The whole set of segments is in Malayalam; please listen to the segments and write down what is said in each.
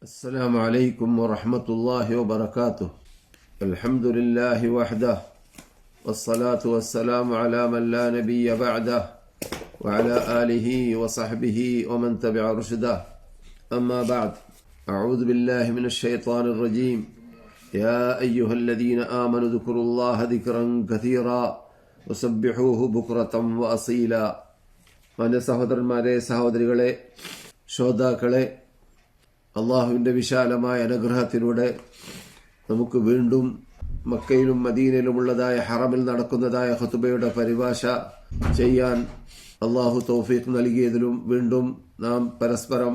السلام عليكم ورحمة الله وبركاته. الحمد لله وحده والصلاة والسلام على من لا نبي بعده وعلى آله وصحبه ومن تبع رشده. أما بعد، أعوذ بالله من الشيطان الرجيم. يا أيها الذين آمنوا اذكروا الله ذكرا كثيرا وسبحوه بكرة وأصيلا. മാന്യ സഹോദരന്മാരെ, സഹോദരികളെ, ശ്രോതാക്കളെ, അള്ളാഹുവിൻ്റെ വിശാലമായ അനുഗ്രഹത്തിലൂടെ നമുക്ക് വീണ്ടും മക്കയിലും മദീനയിലുമുള്ളതായ ഹറമിൽ നടക്കുന്നതായ ഖുതുബയുടെ പരിഭാഷ ചെയ്യാൻ അള്ളാഹു തൗഫീഖ് നൽകിയതിലും വീണ്ടും നാം പരസ്പരം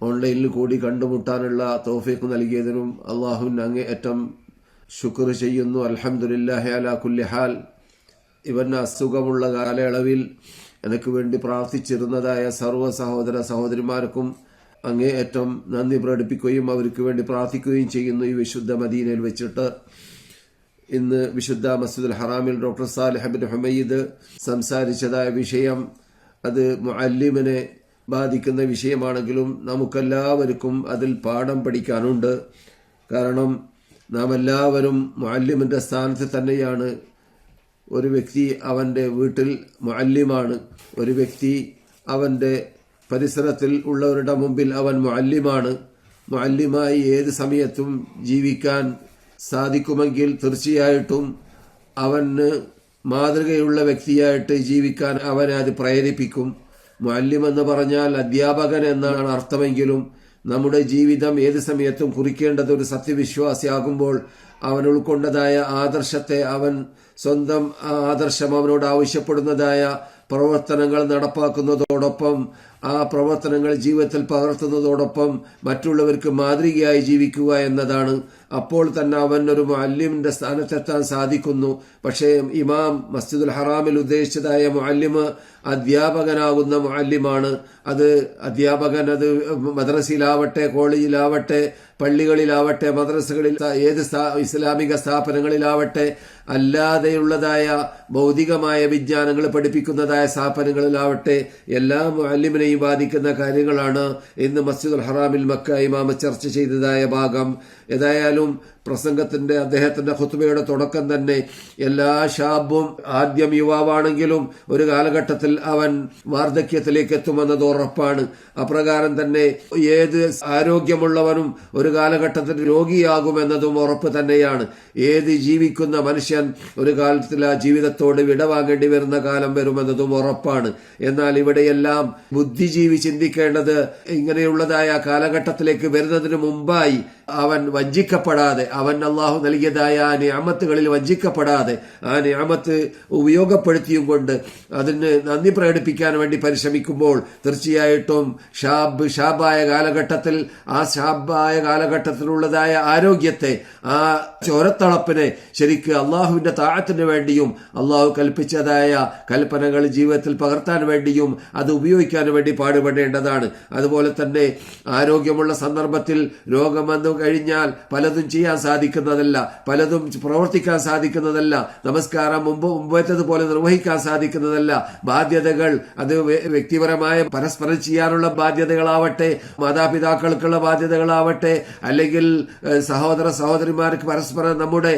ഓൺലൈനിൽ കൂടി കണ്ടുമുട്ടാനുള്ള തൗഫീഖ് നൽകിയതിലും അള്ളാഹുവിന് അങ്ങേയറ്റം ശുക്ർ ചെയ്യുന്നു. അൽഹംദുലില്ലാഹി അലാ കുല്ലി ഹാൽ. ഇവന് അസുഖമുള്ള കാലയളവിൽ എനിക്ക് വേണ്ടി പ്രാർത്ഥിച്ചിരുന്നതായ സർവ്വ സഹോദര സഹോദരിമാർക്കും അങ്ങേയറ്റം നന്ദി പ്രകടിപ്പിക്കുകയും അവർക്ക് വേണ്ടി പ്രാർത്ഥിക്കുകയും ചെയ്യുന്നു. ഈ വിശുദ്ധ മദീനയിൽ വെച്ചിട്ട് ഇന്ന് വിശുദ്ധ മസ്ജിദുൽ ഹറാമിൽ ഡോക്ടർ സാലിഹ് ബിൻ ഹുമയ്ദ് സംസാരിച്ചതായ വിഷയം അത് മുഅല്ലിമിനെ ബാധിക്കുന്ന വിഷയമാണെങ്കിലും നമുക്കെല്ലാവർക്കും അതിൽ പാഠം പഠിക്കാനുണ്ട്. കാരണം നാം എല്ലാവരും മുഅല്ലിമിന്റെ സ്ഥാനത്ത് തന്നെയാണ്. ഒരു വ്യക്തി അവൻ്റെ വീട്ടിൽ മുഅല്ലിമാണ്. ഒരു വ്യക്തി അവൻ്റെ പരിസരത്തിൽ ഉള്ളവരുടെ മുമ്പിൽ അവൻ മുഅല്ലിമാണ്. മുഅല്ലിമായി ഏത് സമയത്തും ജീവിക്കാൻ സാധിക്കുമെങ്കിൽ തീർച്ചയായിട്ടും അവന് മാതൃകയുള്ള വ്യക്തിയായിട്ട് ജീവിക്കാൻ അവനെ അത് പ്രേരിപ്പിക്കും. മുഅല്ലിം എന്ന് പറഞ്ഞാൽ അധ്യാപകൻ എന്നാണ് അർത്ഥമെങ്കിലും നമ്മുടെ ജീവിതം ഏത് സമയത്തും കുറിക്കേണ്ടത് ഒരു സത്യവിശ്വാസിയാകുമ്പോൾ അവൻ ഉൾക്കൊണ്ടതായ ആദർശത്തെ, അവൻ സ്വന്തം ആദർശം അവനോട് ആവശ്യപ്പെടുന്നതായ പ്രവർത്തനങ്ങൾ നടപ്പാക്കുന്നതോടൊപ്പം ആ പ്രവർത്തനങ്ങൾ ജീവിതത്തിൽ പകർത്തുന്നതോടൊപ്പം മറ്റുള്ളവർക്ക് മാതൃകയായി ജീവിക്കുക എന്നതാണ്. അപ്പോൾ തന്നെ അവൻ ഒരു മുഅല്ലിമിന്റെ സ്ഥാനത്തെത്താൻ സാധിക്കുന്നു. പക്ഷേ ഇമാം മസ്ജിദുൽ ഹറാമിൽ ഉദ്ദേശിച്ചതായ മുഅല്ലിമ് അധ്യാപകനാകുന്ന മുഅല്ലിമാണ്. അത് അധ്യാപകൻ അത് മദ്രസയിലാവട്ടെ, കോളേജിലാവട്ടെ, പള്ളികളിലാവട്ടെ, മദ്രസകളിൽ, ഏത് ഇസ്ലാമിക സ്ഥാപനങ്ങളിലാവട്ടെ, അല്ലാതെയുള്ളതായ ഭൗതികമായ വിജ്ഞാനങ്ങൾ പഠിപ്പിക്കുന്നതായ സ്ഥാപനങ്ങളിലാവട്ടെ, എല്ലാ മുഅല്ലിമിനെയും ബാധിക്കുന്ന കാര്യങ്ങളാണ് ഇന്ന് മസ്ജിദുൽ ഹറാമിൽ മക്ക ഇമാമ ചർച്ച ചെയ്തതായ ഭാഗം. ഏതായാലും പ്രസംഗത്തിന്റെ അദ്ദേഹത്തിന്റെ ഖുതുബയുടെ തുടക്കം തന്നെ എല്ലാ ഷാബും ആദ്യം യുവാവാണെങ്കിലും ഒരു കാലഘട്ടത്തിൽ അവൻ വാർദ്ധക്യത്തിലേക്ക് എത്തുമെന്നത് ഉറപ്പാണ്. അപ്രകാരം തന്നെ ഏത് ആരോഗ്യമുള്ളവനും ഒരു കാലഘട്ടത്തിൽ രോഗിയാകുമെന്നതും ഉറപ്പ് തന്നെയാണ്. ഏത് ജീവിക്കുന്ന മനുഷ്യൻ ഒരു കാലത്തിൽ ആ ജീവിതത്തോട് വിടവാങ്ങേണ്ടി വരുന്ന കാലം വരുമെന്നതും ഉറപ്പാണ്. എന്നാൽ ഇവിടെയെല്ലാം ബുദ്ധിജീവി ചിന്തിക്കേണ്ടത് ഇങ്ങനെയുള്ളതായ കാലഘട്ടത്തിലേക്ക് വരുന്നതിന് മുമ്പായി അവൻ വഞ്ചിക്കപ്പെടാതെ, അവൻ അള്ളാഹു നൽകിയതായ ആ നിഅമത്തുകളിൽ വഞ്ചിക്കപ്പെടാതെ ആ നിഅമത്ത് ഉപയോഗപ്പെടുത്തിയും കൊണ്ട് അതിന് നന്ദി പ്രകടിപ്പിക്കാൻ വേണ്ടി പരിശ്രമിക്കുമ്പോൾ തീർച്ചയായിട്ടും ഷാബായ കാലഘട്ടത്തിൽ ആ ഷാബായ കാലഘട്ടത്തിലുള്ളതായ ആരോഗ്യത്തെ, ആ ചോരത്തളപ്പിനെ ശരിക്ക് അള്ളാഹുവിന്റെ താഅത്തിന് വേണ്ടിയും അള്ളാഹു കൽപ്പിച്ചതായ കൽപ്പനകൾ ജീവിതത്തിൽ പകർത്താൻ വേണ്ടിയും അത് ഉപയോഗിക്കാൻ വേണ്ടി പാടുപെടേണ്ടതാണ്. അതുപോലെ തന്നെ ആരോഗ്യമുള്ള സന്ദർഭത്തിൽ രോഗം വന്നു കഴിഞ്ഞാൽ പലതും ചെയ്യാൻ സാധിക്കുന്നതല്ല, പലതും പ്രവർത്തിക്കാൻ സാധിക്കുന്നതല്ല, നമസ്കാരം മുമ്പത്തേതുപോലെ നിർവഹിക്കാൻ സാധിക്കുന്നതല്ല. ബാധ്യതകൾ അത് വ്യക്തിപരമായ പരസ്പരം ചെയ്യാനുള്ള ബാധ്യതകളാവട്ടെ, മാതാപിതാക്കൾക്കുള്ള ബാധ്യതകളാവട്ടെ, അല്ലെങ്കിൽ സഹോദര സഹോദരിമാർക്ക് പരസ്പരം നമ്മുടെ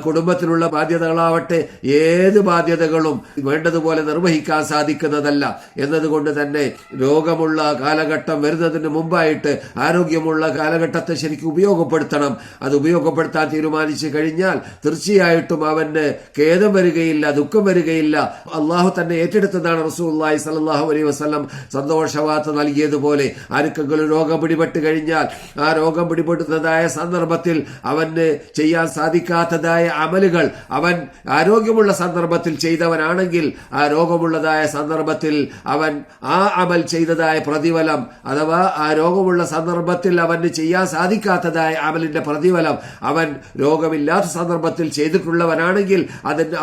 കുടുംബത്തിലുള്ള ബാധ്യതകളാവട്ടെ, ഏത് ബാധ്യതകളും വേണ്ടതുപോലെ നിർവഹിക്കാൻ സാധിക്കുന്നതല്ല. എന്നതുകൊണ്ട് തന്നെ രോഗമുള്ള കാലഘട്ടം വരുന്നതിന് മുമ്പായിട്ട് ആരോഗ്യമുള്ള കാലഘട്ടത്തെ ശരിക്കും ഉപയോഗപ്പെടുത്തണം. അത് ഉപയോഗപ്പെടുത്താൻ തീരുമാനിച്ചു കഴിഞ്ഞാൽ തീർച്ചയായിട്ടും അവന് ഖേദം വരികയില്ല, ദുഃഖം വരികയില്ല. അള്ളാഹു തന്നെ ഏറ്റെടുത്തതാണ്. റസൂലുള്ളാഹി സ്വല്ലല്ലാഹു അലൈഹി വസല്ലം സന്തോഷവാർത്ത നൽകിയതുപോലെ ആർക്കെങ്കിലും രോഗം പിടിപെട്ട് കഴിഞ്ഞാൽ ആ രോഗം പിടിപെടുന്നതായ സന്ദർഭത്തിൽ അവന് ചെയ്യാൻ സാധിക്കാത്തതായ അമലുകൾ അവൻ ആരോഗ്യമുള്ള സന്ദർഭത്തിൽ ചെയ്തവനാണെങ്കിൽ ആ രോഗമുള്ളതായ സന്ദർഭത്തിൽ അവൻ ആ അമൽ ചെയ്തതായ പ്രതിഫലം, അഥവാ ആ രോഗമുള്ള സന്ദർഭത്തിൽ അവന് ചെയ്യാൻ സാധിക്കാത്തതായ അമലിന്റെ പ്രതിഫലം അവൻ രോഗമില്ലാത്ത സന്ദർഭത്തിൽ ചെയ്തിട്ടുള്ളവനാണെങ്കിൽ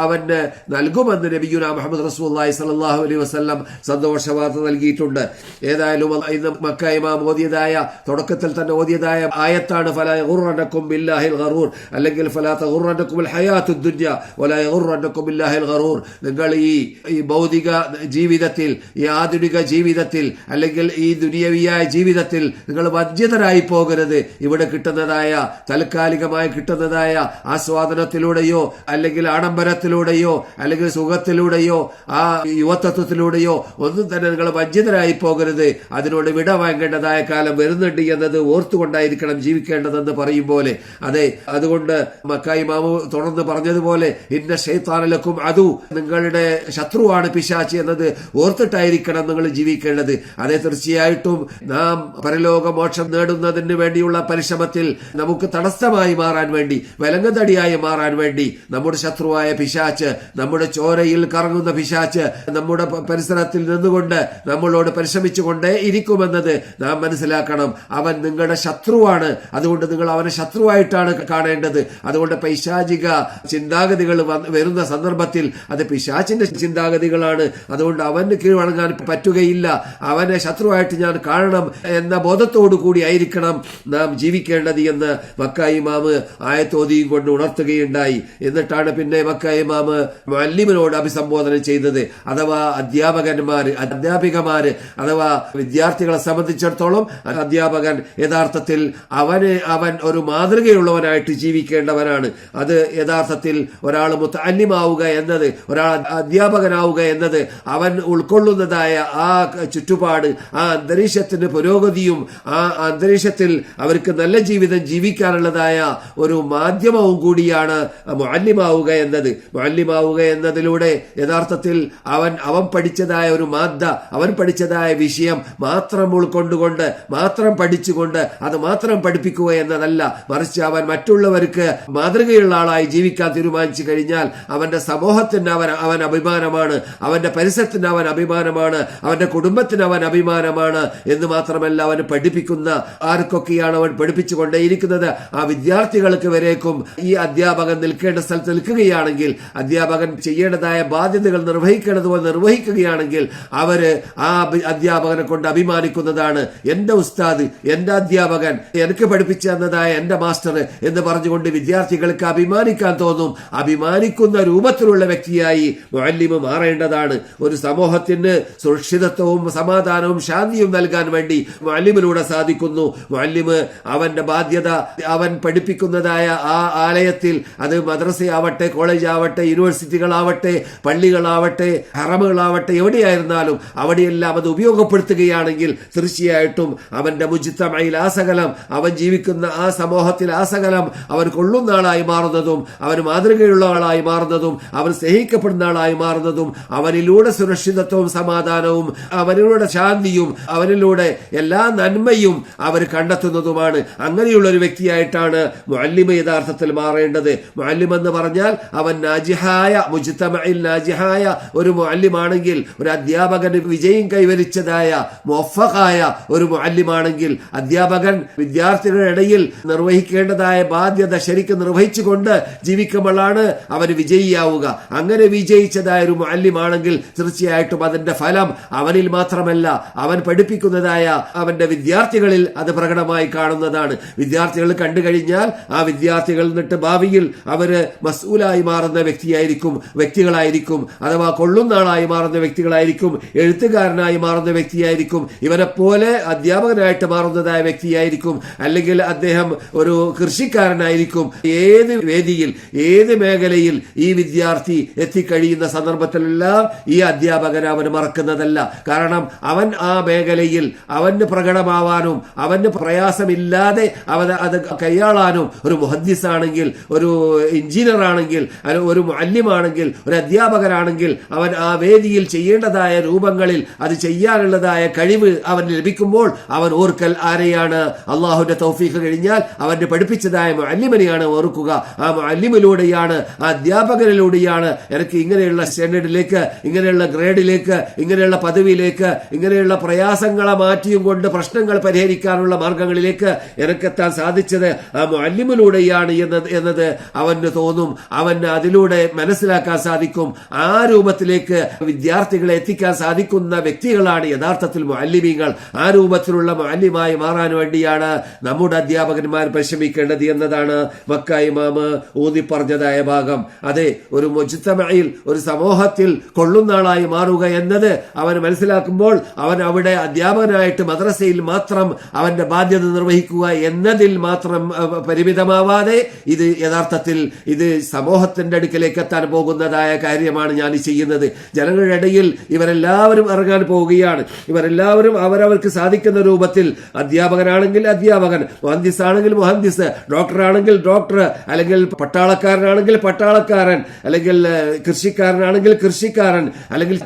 അവന് നൽകുമെന്ന് നബിയുനാ മുഹമ്മദ് റസൂലുള്ളാഹി സ്വല്ലല്ലാഹു അലൈഹി വസല്ലം സന്തോഷവാർത്ത നൽകിയിട്ടുണ്ട്. ഏതായാലും ഇന്ന് മക്ക ഇമാം ഓതിയതായ തുടക്കത്തിൽ തന്നെ ഓതിയതായ ആയത്താണ് ഫലാ യഗുറന്നകും ബില്ലാഹിൽ ഗറൂർ, അല്ലെങ്കിൽ ഫലാ തഗുറന്നകുൽ ഹയാത്തുദ് ദുനിയ വലാ യഗുറന്നകും ബില്ലാഹിൽ ഗറൂർ. നിങ്ങൾ ഈ ഭൗതിക ജീവിതത്തിൽ, ഈ ആധുനിക ജീവിതത്തിൽ, അല്ലെങ്കിൽ ഈ ദുനിയവിയായ ജീവിതത്തിൽ നിങ്ങൾ വഞ്ചിതരായി പോകരുത്. ഇവിടെ കിട്ടുന്നതായ താൽക്കാലികമായി കിട്ടുന്നതായ ആസ്വാദനത്തിലൂടെയോ അല്ലെങ്കിൽ ആഡംബരത്തിലൂടെയോ അല്ലെങ്കിൽ സുഖത്തിലൂടെയോ ആ യുവത്വത്തിലൂടെയോ ഒന്നും തന്നെ നിങ്ങൾ വഞ്ചിതരായി പോകരുത്. അതിനോട് വിട വാങ്ങേണ്ടതായ കാലം വരുന്നുണ്ട് എന്നത് ഓർത്തുകൊണ്ടായിരിക്കണം ജീവിക്കേണ്ടതെന്ന് പറയും പോലെ. അതെ, അതുകൊണ്ട് മക്ക ഇമാമു തുടർന്ന് പറഞ്ഞതുപോലെ ഇന്ന ശൈത്താന ലക്കും അദു, നിങ്ങളുടെ ശത്രുവാണ് പിശാച് എന്നത് ഓർത്തിട്ടായിരിക്കണം നിങ്ങൾ ജീവിക്കേണ്ടത്. അതെ, തീർച്ചയായിട്ടും നാം പരലോക മോക്ഷം നേടുന്നതിന് വേണ്ടിയുള്ള പരിശ്രമത്തിൽ നമുക്ക് തടസ്സമായി മാറാൻ വേണ്ടി, വിലങ്ങുതടിയായി മാറാൻ വേണ്ടി നമ്മുടെ ശത്രുവായ പിശാച്, നമ്മുടെ ചോരയിൽ കറങ്ങുന്ന പിശാച് നമ്മുടെ പരിസരത്തിൽ നിന്നുകൊണ്ട് നമ്മളോട് പരിശ്രമിച്ചുകൊണ്ടേ ഇരിക്കുമെന്നത് നാം മനസ്സിലാക്കണം. അവൻ നിങ്ങളുടെ ശത്രുവാണ്. അതുകൊണ്ട് നിങ്ങൾ അവനെ ശത്രുവായിട്ടാണ് കാണേണ്ടത്. അതുകൊണ്ട് പൈശാചിക ചിന്താഗതികൾ വരുന്ന സന്ദർഭത്തിൽ അത് പിശാചിന്റെ ചിന്താഗതികളാണ്. അതുകൊണ്ട് അവന് കീഴ്വണങ്ങാൻ പറ്റുകയില്ല. അവനെ ശത്രുവായിട്ട് ഞാൻ കാണണം എന്ന ബോധത്തോടു കൂടി ആയിരിക്കണം നാം ജീവിക്കേണ്ടത് എന്ന് മക്ക ഇമാമ് ആയത്തോതിയും കൊണ്ട് ഉണർത്തുകയുണ്ടായി. എന്നിട്ടാണ് പിന്നെ മക്ക ഇമാമ് മുഅല്ലിമിനോട് അഭിസംബോധന ചെയ്തത്. അഥവാ അധ്യാപികമാര് അഥവാ വിദ്യാർത്ഥികളെ സംബന്ധിച്ചിടത്തോളം അധ്യാപകൻ യഥാർത്ഥത്തിൽ അവൻ ഒരു മാതൃകയുള്ളവനായിട്ട് ജീവിക്കേണ്ടവനാണ്. അത് യഥാർത്ഥത്തിൽ ഒരാൾ മുതഅല്ലിമാവുക എന്നത്, ഒരാൾ അധ്യാപകനാവുക എന്നത് അവൻ ഉൾക്കൊള്ളുന്നതായ ആ ചുറ്റുപാട്, ആ അന്തരീക്ഷത്തിന്റെ പുരോഗതിയും ആ അന്തരീക്ഷത്തിൽ അവർക്ക് നല്ല ജീവിതം ജീവിക്കാനുള്ളതായ ഒരു മാധ്യമവും കൂടിയാണ് മുഅല്ലിമാവുക എന്നത്. മുഅല്ലിമാവുക എന്നതിലൂടെ യഥാർത്ഥത്തിൽ അവൻ പഠിച്ചതായ ഒരു മാദ്ദ, അവൻ പഠിച്ചതായ വിഷയം മാത്രം ഉൾക്കൊണ്ടുകൊണ്ട് മാത്രം പഠിച്ചുകൊണ്ട് അത് മാത്രം പഠിപ്പിക്കുക എന്നതല്ല, മറിച്ച് അവൻ മറ്റുള്ളവർക്ക് മാതൃകയുള്ള ആളായി ജീവിക്കാൻ തീരുമാനിച്ചു കഴിഞ്ഞാൽ അവന്റെ സമൂഹത്തിന് അവൻ അഭിമാനമാണ്, അവന്റെ പരിസരത്തിന് അവൻ അഭിമാനമാണ്, അവന്റെ കുടുംബത്തിന് അവൻ അഭിമാനമാണ്. എന്ന് മാത്രമല്ല, അവന് പഠിപ്പിക്കുന്ന ആർക്കൊക്കെയാണ് അവൻ പഠിപ്പിച്ചുകൊണ്ടേയിരിക്കുന്നത് ആ വിദ്യാർത്ഥികൾക്ക് വരേക്കും ഈ അധ്യാപകൻ നിൽക്കേണ്ട സ്ഥലത്ത് നിൽക്കുകയാണെങ്കിൽ, അധ്യാപകൻ ചെയ്യേണ്ടതായ ബാധ്യതകൾ നിർവഹിക്കേണ്ടതുപോലെ നിർവഹിക്കുകയാണെങ്കിൽ അവര് ആ അധ്യാപകനെ കൊണ്ട് അഭിമാനിക്കുന്നതാണ്. എന്റെ ഉസ്താദ്, എന്റെ അധ്യാപകൻ, എനിക്ക് പഠിപ്പിച്ചു തന്നതായ എന്റെ മാസ്റ്റർ എന്ന് പറഞ്ഞുകൊണ്ട് വിദ്യാർത്ഥികൾക്ക് അഭിമാനിക്കാൻ തോന്നും. അഭിമാനിക്കുന്ന രൂപത്തിലുള്ള വ്യക്തിയായി മുഅല്ലിം മാറേണ്ടതാണ്. ഒരു സമൂഹത്തിന് സുരക്ഷിതത്വവും സമാധാനവും ശാന്തിയും നൽകാൻ വേണ്ടി മുഅല്ലിമിലൂടെ സാധിക്കുന്നു. മുഅല്ലിം അവന്റെ ബാധ്യത, അവൻ പഠിപ്പിക്കുന്നതായ ആ ആലയത്തിൽ, അത് മദ്രസയാവട്ടെ, കോളേജ് ആവട്ടെ, യൂണിവേഴ്സിറ്റികളാവട്ടെ, പള്ളികളാവട്ടെ, ഹറമുകളാവട്ടെ, എവിടെയായിരുന്നാലും അവിടെയെല്ലാം അത് ഉപയോഗപ്പെടുത്തുകയാണെങ്കിൽ തീർച്ചയായിട്ടും അവന്റെ മുജ്തമയിൽ ആ സകലം, അവൻ ജീവിക്കുന്ന ആ സമൂഹത്തിൽ ആ സകലം അവൻ കൊള്ളുന്ന ആളായി മാറുന്നതും, അവന് മാതൃകയുള്ള ആളായി മാറുന്നതും, അവൻ സ്നേഹിക്കപ്പെടുന്ന ആളായി മാറുന്നതും, അവനിലൂടെ സുരക്ഷിതത്വവും സമാധാനവും, അവനിലൂടെ ശാന്തിയും, അവനിലൂടെ എല്ലാ നന്മയും അവർ കണ്ടെത്തുന്നതുമാണ്. അങ്ങനെയുള്ള ഒരു വ്യക്തിയായിട്ടാണ് മുഅല്ലിം യഥാർത്ഥത്തിൽ മാറേണ്ടത്. മുഅല്ലിം എന്ന് പറഞ്ഞാൽ അവൻ നാജിഹായ, മുജ്തമയിൽ നാജിഹായ ഒരു മുഅല്ലിമാണെങ്കിൽ, ഒരു അധ്യാപകന് വിജയം കൈവരിച്ചതായ മുവഫഖായ ഒരു മുഅല്ലിമാണെങ്കിൽ, അധ്യാപകൻ വിദ്യാർത്ഥികളുടെ ഇടയിൽ നിർവഹിക്കേണ്ടതായ ബാധ്യത ശരിക്കും നിർവഹിച്ചുകൊണ്ട് ജീവിക്കുമ്പോഴാണ് അവന് വിജയിയാവുക. അങ്ങനെ വിജയിച്ചതായ ഒരു മുഅല്ലിമാണെങ്കിൽ തീർച്ചയായിട്ടും അതിന്റെ ഫലം അവനിൽ മാത്രമല്ല, അവൻ പഠിപ്പിക്കുന്നതായ അവന്റെ വിദ്യാർത്ഥികളിൽ അത് പ്രകടമായി കാണുന്നതാണ്. വിദ്യാർത്ഥികൾ കണ്ടു കഴിഞ്ഞാൽ ആ വിദ്യാർത്ഥികൾ എന്നിട്ട് ഭാവിയിൽ അവര് മസ്ഊലായി മാറുന്ന വ്യക്തികളായിരിക്കും, അഥവാ കൊള്ളുന്ന ആളായി മാറുന്ന വ്യക്തികളായിരിക്കും, എഴുത്തുകാരനായി മാറുന്ന വ്യക്തിയായിരിക്കും, ഇവനെപ്പോലെ അധ്യാപകനായിട്ട് മാറുന്നതായ വ്യക്തിയായിരിക്കും, അല്ലെങ്കിൽ അദ്ദേഹം ഒരു കൃഷിക്കാരനായിരിക്കും. ഏത് വേദിയിൽ, ഏത് മേഖലയിൽ ഈ വിദ്യാർത്ഥി എത്തിക്കഴിയുന്ന സന്ദർഭത്തിലെല്ലാം ഈ അധ്യാപകനെ അവൻ മറക്കുന്നതല്ല. കാരണം അവൻ ആ മേഖലയിൽ അവന് പ്രകടമാവാനും അവന് പ്രയാസമില്ലാതെ അത് കൈയാളാനും, ഒരു മുഹദ്ദിസാണെങ്കിൽ, ഒരു എഞ്ചിനീയർ ആണെങ്കിൽ, ഒരു മുഅല്ലിമാണെങ്കിൽ, ഒരു അധ്യാപകനാണെങ്കിൽ അവൻ ആ വേദിയിൽ ചെയ്യേണ്ടതായ രൂപങ്ങളിൽ അത് ചെയ്യാനുള്ളതായ കഴിവ് അവന് ലഭിക്കുമ്പോൾ അവൻ ഓർക്കൽ ആരെയാണ്? അള്ളാഹുവിന്റെ തൗഫീഖ് കഴിഞ്ഞാൽ അവന് പഠിപ്പിച്ചതായ മുഅല്ലിമിനെയാണ് ഓർക്കുക. ആ മുഅല്ലിമിലൂടെയാണ്, ആ അധ്യാപകനിലൂടെയാണ് എനിക്ക് ഇങ്ങനെയുള്ള സ്റ്റാൻഡേർഡിലേക്ക്, ഇങ്ങനെയുള്ള ഗ്രേഡിലേക്ക്, ഇങ്ങനെയുള്ള പദവിയിലേക്ക്, ഇങ്ങനെയുള്ള പ്രയാസങ്ങളെ മാറ്റിയും കൊണ്ട് പ്രശ്നങ്ങൾ പരിഹരിക്കാനുള്ള മാർഗങ്ങളിലേക്ക് എനിക്കെത്താൻ സാധിച്ചത്. ആ മുഅല്ലിമിലൂടെയാണ് എന്നത് അവന് തോന്നും. അവന് അതിലൂടെ മനസ്സിലാക്കാൻ സാധിക്കും. ആ രൂപത്തിലേക്ക് വിദ്യാർത്ഥികളെ എത്തിക്കാൻ സാധിക്കുന്ന വ്യക്തികളാണ് യഥാർത്ഥത്തിൽ മുഅല്ലിമീങ്ങൾ. ആ രൂപത്തിലുള്ള മുഅല്ലിമായി മാറാൻ വേണ്ടിയാണ് നമ്മുടെ അധ്യാപകന്മാർ പരിശ്രമിക്കേണ്ടത് എന്നതാണ് മക്ക ഇമാമ് ഊന്നി പറഞ്ഞതായ ഭാഗം. അതെ, ഒരു മുജ്തമയിൽ, ഒരു സമൂഹത്തിൽ കൊള്ളുന്ന ആളായി മാറുക എന്നത് അവൻ മനസ്സിലാക്കുമ്പോൾ അവൻ അവിടെ അധ്യാപകനായിട്ട് മദ്രസയിൽ മാത്രം അവന്റെ ബാധ്യത നിർവഹിക്കുക എന്നതിൽ മാത്രം പരിമിതമാവാതെ ഇത് യഥാർത്ഥത്തിൽ ഇത് സമൂഹത്തിന്റെ അടുക്കലേക്ക് എത്താൻ പോകുന്നതായ കാര്യമാണ് ഞാൻ ചെയ്യുന്നത്. ജനങ്ങളുടെ ഇടയിൽ ഇവരെല്ലാവരും ഇറങ്ങാൻ പോവുകയാണ്. ഇവരെല്ലാവരും അവരവർക്ക് സാധിക്കുന്ന രൂപത്തിൽ, അധ്യാപകനാണെങ്കിൽ അധ്യാപകൻ, മുഹന്ദിസ് ആണെങ്കിൽ മുഹന്ദിസ്, ഡോക്ടറാണെങ്കിൽ ഡോക്ടർ, അല്ലെങ്കിൽ പട്ടാളക്കാരനാണെങ്കിൽ പട്ടാളക്കാരൻ, അല്ലെങ്കിൽ കൃഷിക്കാരനാണെങ്കിൽ കൃഷിക്കാരൻ, അല്ലെങ്കിൽ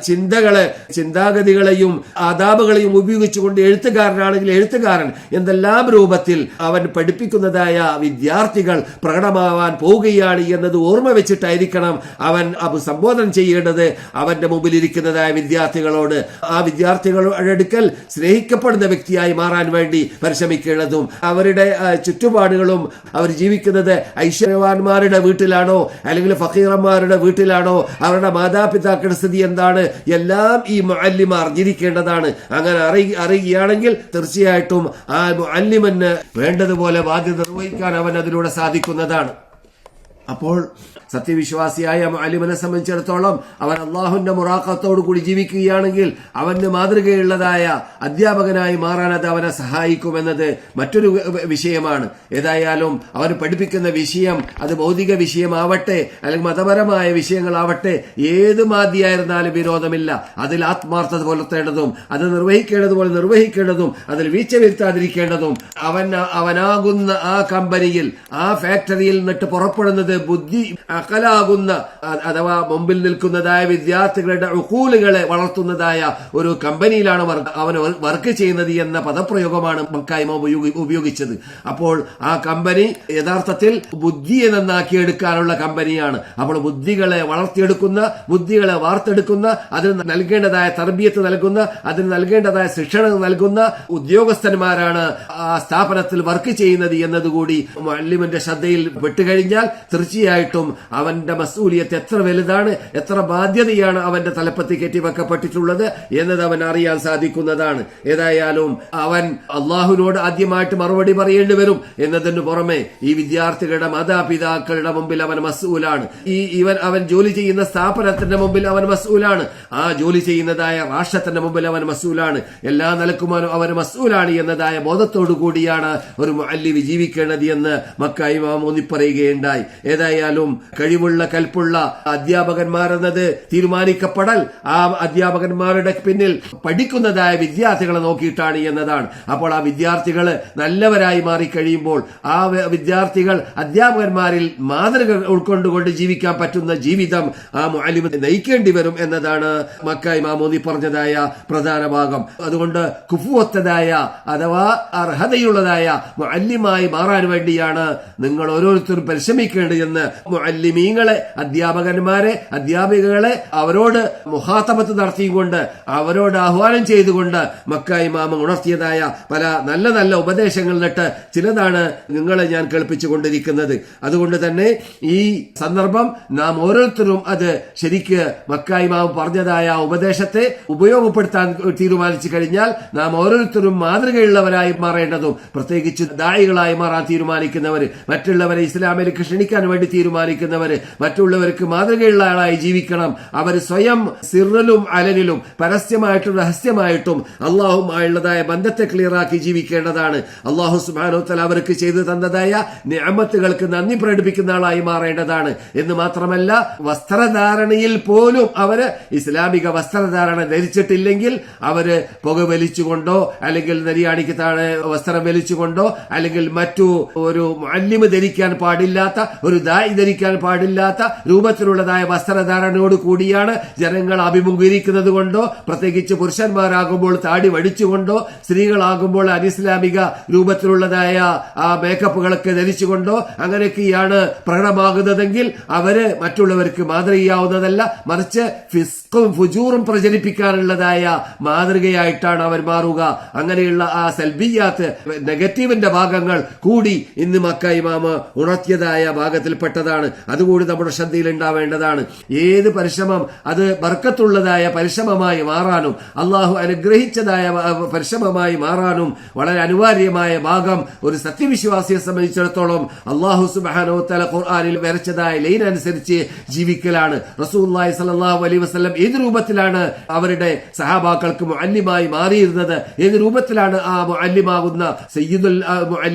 ചിന്താഗതികളെയും ആദാബുകളെയും ഉപയോഗിച്ചുകൊണ്ട് എഴുത്തുകാരനാണെങ്കിൽ എഴുത്തുകാരൻ, എന്തെല്ലാം രൂപത്തിൽ അവൻ പഠിപ്പിക്കുന്നതായ വിദ്യാർത്ഥികൾ പ്രകടമാവാൻ പോവുകയാണ് എന്നത് ഓർമ്മ വെച്ചിട്ടായിരിക്കണം അവൻ അഭിസംബോധന ചെയ്യേണ്ടത് അവന്റെ മുമ്പിലിരിക്കുന്നതായ വിദ്യാർത്ഥികളോട്. ആ വിദ്യാർത്ഥികളുടെ അടുക്കൽ സ്നേഹിക്കപ്പെടുന്ന വ്യക്തിയായി മാറാൻ വേണ്ടി പരിശ്രമിക്കേണ്ടതും അവരുടെ ചുറ്റുപാടുകളും അവർ ജീവിക്കുന്നത് ഐശ്വര്യവാന്മാരുടെ വീട്ടിലാണോ അല്ലെങ്കിൽ ഫക്കീറന്മാരുടെ വീട്ടിലാണോ, അവരുടെ മാതാപിതാക്കളുടെ സ്ഥിതി എന്താണ്, എല്ലാം ഈ മുഅല്ലിം അറിഞ്ഞിരിക്കേണ്ടതാണ്. അങ്ങനെ അറിയുകയാണെങ്കിൽ തീർച്ചയായിട്ടും ആ മുഅല്ലിമിന് വേണ്ടതുപോലെ ബാധ്യത നിർവഹിക്കാൻ അവൻ അതിലൂടെ സാധിക്കുന്നതാണ്. അപ്പോൾ സത്യവിശ്വാസിയായ മുഅല്ലിമിനെ സംബന്ധിച്ചിടത്തോളം അവൻ അള്ളാഹുവിന്റെ മുറാഖത്തോടു കൂടി ജീവിക്കുകയാണെങ്കിൽ അവന് മാതൃകയുള്ളതായ അധ്യാപകനായി മാറാൻ അത് അവനെ സഹായിക്കുമെന്നത് മറ്റൊരു വിഷയമാണ്. ഏതായാലും അവൻ പഠിപ്പിക്കുന്ന വിഷയം അത് ഭൗതിക വിഷയമാവട്ടെ അല്ലെങ്കിൽ മതപരമായ വിഷയങ്ങളാവട്ടെ, ഏത് മാതിയായിരുന്നാലും വിരോധമില്ല. അതിൽ ആത്മാർത്ഥത പുലർത്തേണ്ടതും അത് നിർവഹിക്കേണ്ടതുപോലെ നിർവഹിക്കേണ്ടതും അതിൽ വീഴ്ച വരുത്താതിരിക്കേണ്ടതും അവനാകുന്ന ആ കമ്പനിയിൽ, ആ ഫാക്ടറിയിൽ നിന്നിട്ട് പുറപ്പെടുന്നത് ബുദ്ധി അകലാകുന്ന അഥവാ മുമ്പിൽ നിൽക്കുന്നതായ വിദ്യാർത്ഥികളുടെ ഉഖൂലുകളെ വളർത്തുന്നതായ ഒരു കമ്പനിയിലാണ് അവൻ വർക്ക് ചെയ്യുന്നത് എന്ന പദപ്രയോഗമാണ് മക്കായ്മ ഉപയോഗിച്ചത്. അപ്പോൾ ആ കമ്പനി യഥാർത്ഥത്തിൽ ബുദ്ധിയെ നന്നാക്കിയെടുക്കാനുള്ള കമ്പനിയാണ്. അപ്പോൾ ബുദ്ധികളെ വളർത്തിയെടുക്കുന്ന, ബുദ്ധികളെ വാർത്തെടുക്കുന്ന, അതിന് നൽകേണ്ടതായ തർബിയത്ത് നൽകുന്ന, അതിന് നൽകേണ്ടതായ ശിക്ഷണം നൽകുന്ന ഉദ്യോഗസ്ഥന്മാരാണ് ആ സ്ഥാപനത്തിൽ വർക്ക് ചെയ്യുന്നത് എന്നതുകൂടി മുഅല്ലിമിന്റെ ശ്രദ്ധയിൽ പെട്ടുകഴിഞ്ഞാൽ തീർച്ചയായിട്ടും അവന്റെ മസ്ഊലിയത്ത് എത്ര വലുതാണ്, എത്ര ബാധ്യതയാണ് അവന്റെ തലപ്പത്തി കെട്ടിവെക്കപ്പെട്ടിട്ടുള്ളത് എന്നത് അവൻ അറിയാൻ സാധിക്കുന്നതാണ്. ഏതായാലും അവൻ അള്ളാഹുവിനോട് ആദ്യമായിട്ട് മറുപടി പറയേണ്ടി വരും എന്നതിന് പുറമെ ഈ വിദ്യാർത്ഥികളുടെ മാതാപിതാക്കളുടെ മുമ്പിൽ അവൻ മസ്ഊലാണ്. അവൻ ജോലി ചെയ്യുന്ന സ്ഥാപനത്തിന്റെ മുമ്പിൽ അവൻ മസ്ഊലാണ്. ആ ജോലി ചെയ്യുന്നതായ രാഷ്ട്രത്തിന്റെ മുമ്പിൽ അവൻ മസ്ഊലാണ്. എല്ലാ നിലക്കും അവൻ മസ്ഊലാണ് എന്നതായ ബോധത്തോടു കൂടിയാണ് ഒരു മുഅല്ലിം ജീവിക്കേണ്ടത് എന്ന് മക്ക ഇമാം ഊന്നിപ്പറയുകയുണ്ടായി. ഏതായാലും കഴിവുള്ള കൽപ്പുള്ള അധ്യാപകന്മാരെന്നത് തീരുമാനിക്കപ്പെടൽ ആ അധ്യാപകന്മാരുടെ പിന്നിൽ പഠിക്കുന്നതായ വിദ്യാർത്ഥികളെ നോക്കിയിട്ടാണ് എന്നതാണ്. അപ്പോൾ ആ വിദ്യാർത്ഥികൾ നല്ലവരായി മാറിക്കഴിയുമ്പോൾ ആ വിദ്യാർത്ഥികൾ അധ്യാപകന്മാരിൽ മാതൃക ഉൾക്കൊണ്ടുകൊണ്ട് ജീവിക്കാൻ പറ്റുന്ന ജീവിതം ആ മുഅല്ലിം നയിക്കേണ്ടി വരും എന്നതാണ് മക്ക ഇമാം ഊന്നി പറഞ്ഞതായ പ്രധാന ഭാഗം. അതുകൊണ്ട് കുഫുവത്തതായ അഥവാ അർഹതയുള്ളതായ മുഅല്ലിമായി മാറാൻ വേണ്ടിയാണ് നിങ്ങൾ ഓരോരുത്തരും പരിശ്രമിക്കേണ്ടത് എന്ന് മുഅല്ലിമീങ്ങളെ, അധ്യാപകന്മാരെ, അധ്യാപികകളെ അവരോട് മുഖാതബത്ത് നടത്തിയുകൊണ്ട്, അവരോട് ആഹ്വാനം ചെയ്തുകൊണ്ട് മക്ക ഇമാം ഉണർത്തിയതായ പല നല്ല നല്ല ഉപദേശങ്ങൾ നട്ട് ചിലതാണ് നിങ്ങളെ ഞാൻ കേൾപ്പിച്ചുകൊണ്ടിരിക്കുന്നത്. അതുകൊണ്ട് തന്നെ ഈ സന്ദർഭം നാം ഓരോരുത്തരും അത് ശരിക്ക് മക്ക ഇമാം പറഞ്ഞതായ ഉപദേശത്തെ ഉപയോഗപ്പെടുത്താൻ തീരുമാനിച്ചു കഴിഞ്ഞാൽ നാം ഓരോരുത്തരും മാതൃകയുള്ളവരായി മാറേണ്ടതും, പ്രത്യേകിച്ച് ദായികളായി മാറാൻ തീരുമാനിക്കുന്നവർ, മറ്റുള്ളവരെ ഇസ്ലാമിലേക്ക് ക്ഷണിക്കാൻ വേണ്ടി തീരുമാനിക്കുന്നവര്, മറ്റുള്ളവർക്ക് മാതൃകയുള്ള ആളായി ജീവിക്കണം. അവർ സ്വയം സിറിലും അലനിലും പരസ്യമായിട്ടും രഹസ്യമായിട്ടും അള്ളാഹുമായുള്ളതായ ബന്ധത്തെ ക്ലിയറാക്കി ജീവിക്കേണ്ടതാണ്. അള്ളാഹു സുബ്ഹാനഹു വ തആല അവർക്ക് ചെയ്തു തന്നതായ നിഅമത്തുകൾക്ക് നന്ദി പ്രകടിപ്പിക്കുന്ന ആളായി മാറേണ്ടതാണ്. എന്ന് മാത്രമല്ല, വസ്ത്രധാരണയിൽ പോലും അവര് ഇസ്ലാമിക വസ്ത്രധാരണ ധരിച്ചിട്ടില്ലെങ്കിൽ അവര് പുക വലിച്ചുകൊണ്ടോ അല്ലെങ്കിൽ നെരിയാണിക്ക് താഴെ വസ്ത്രം വലിച്ചുകൊണ്ടോ അല്ലെങ്കിൽ മറ്റു ഒരു മുഅല്ലിം ധരിക്കാൻ പാടില്ലാത്ത ഒരു ദായി ധരിക്കാൻ പാടില്ലാത്ത രൂപത്തിലുള്ളതായ വസ്ത്രധാരണയോട് കൂടിയാണ് ജനങ്ങൾ അഭിമുഖീകരിക്കുന്നത് കൊണ്ടോ, പ്രത്യേകിച്ച് പുരുഷന്മാരാകുമ്പോൾ താടി വടിച്ചുകൊണ്ടോ, സ്ത്രീകളാകുമ്പോൾ അനിസ്ലാമിക രൂപത്തിലുള്ളതായ മേക്കപ്പുകളൊക്കെ ധരിച്ചുകൊണ്ടോ അങ്ങനെയൊക്കെയാണ് പ്രകടമാകുന്നതെങ്കിൽ അവര് മറ്റുള്ളവർക്ക് മാതൃകയാവുന്നതല്ല, മറിച്ച് ഫിസ്കും ഫുജൂറും പ്രചരിപ്പിക്കാനുള്ളതായ മാതൃകയായിട്ടാണ് അവർ മാറുക. അങ്ങനെയുള്ള ആ സൽബിയാത്ത് നെഗറ്റീവിന്റെ ഭാഗങ്ങൾ കൂടി ഇന്ന് മക്ക ഇമാമ് ഉണർത്തിയതായ ഭാഗത്തിൽപ്പെട്ടതാണ്. അതുകൂടി നമ്മുടെ ശ്രദ്ധയിൽ ഉണ്ടാവേണ്ടതാണ്. ഏത് പരിശ്രമം അത് ബർക്കത്തുള്ളതായ പരിശ്രമമായി മാറാനും അള്ളാഹു അനുഗ്രഹിച്ചതായ പരിശ്രമമായി മാറാനും വളരെ അനിവാര്യമായ ഭാഗം ഒരു സത്യവിശ്വാസിയെ സംബന്ധിച്ചിടത്തോളം അള്ളാഹു സുബ്ഹാനഹു വ തആല ഖുർആനിൽ വരച്ചതായ ലൈൻ അനുസരിച്ച് ജീവിക്കലാണ്. റസൂലുള്ളാഹി സ്വല്ലല്ലാഹു അലൈഹി വസല്ലം ഏത് രൂപത്തിലാണ് അവരുടെ സഹാബാക്കൾക്ക് മുഅല്ലിമായി മാറിയിരുന്നത്, ഏത് രൂപത്തിലാണ് ആ മുഅല്ലിമാകുന്ന സയ്യിദുൽ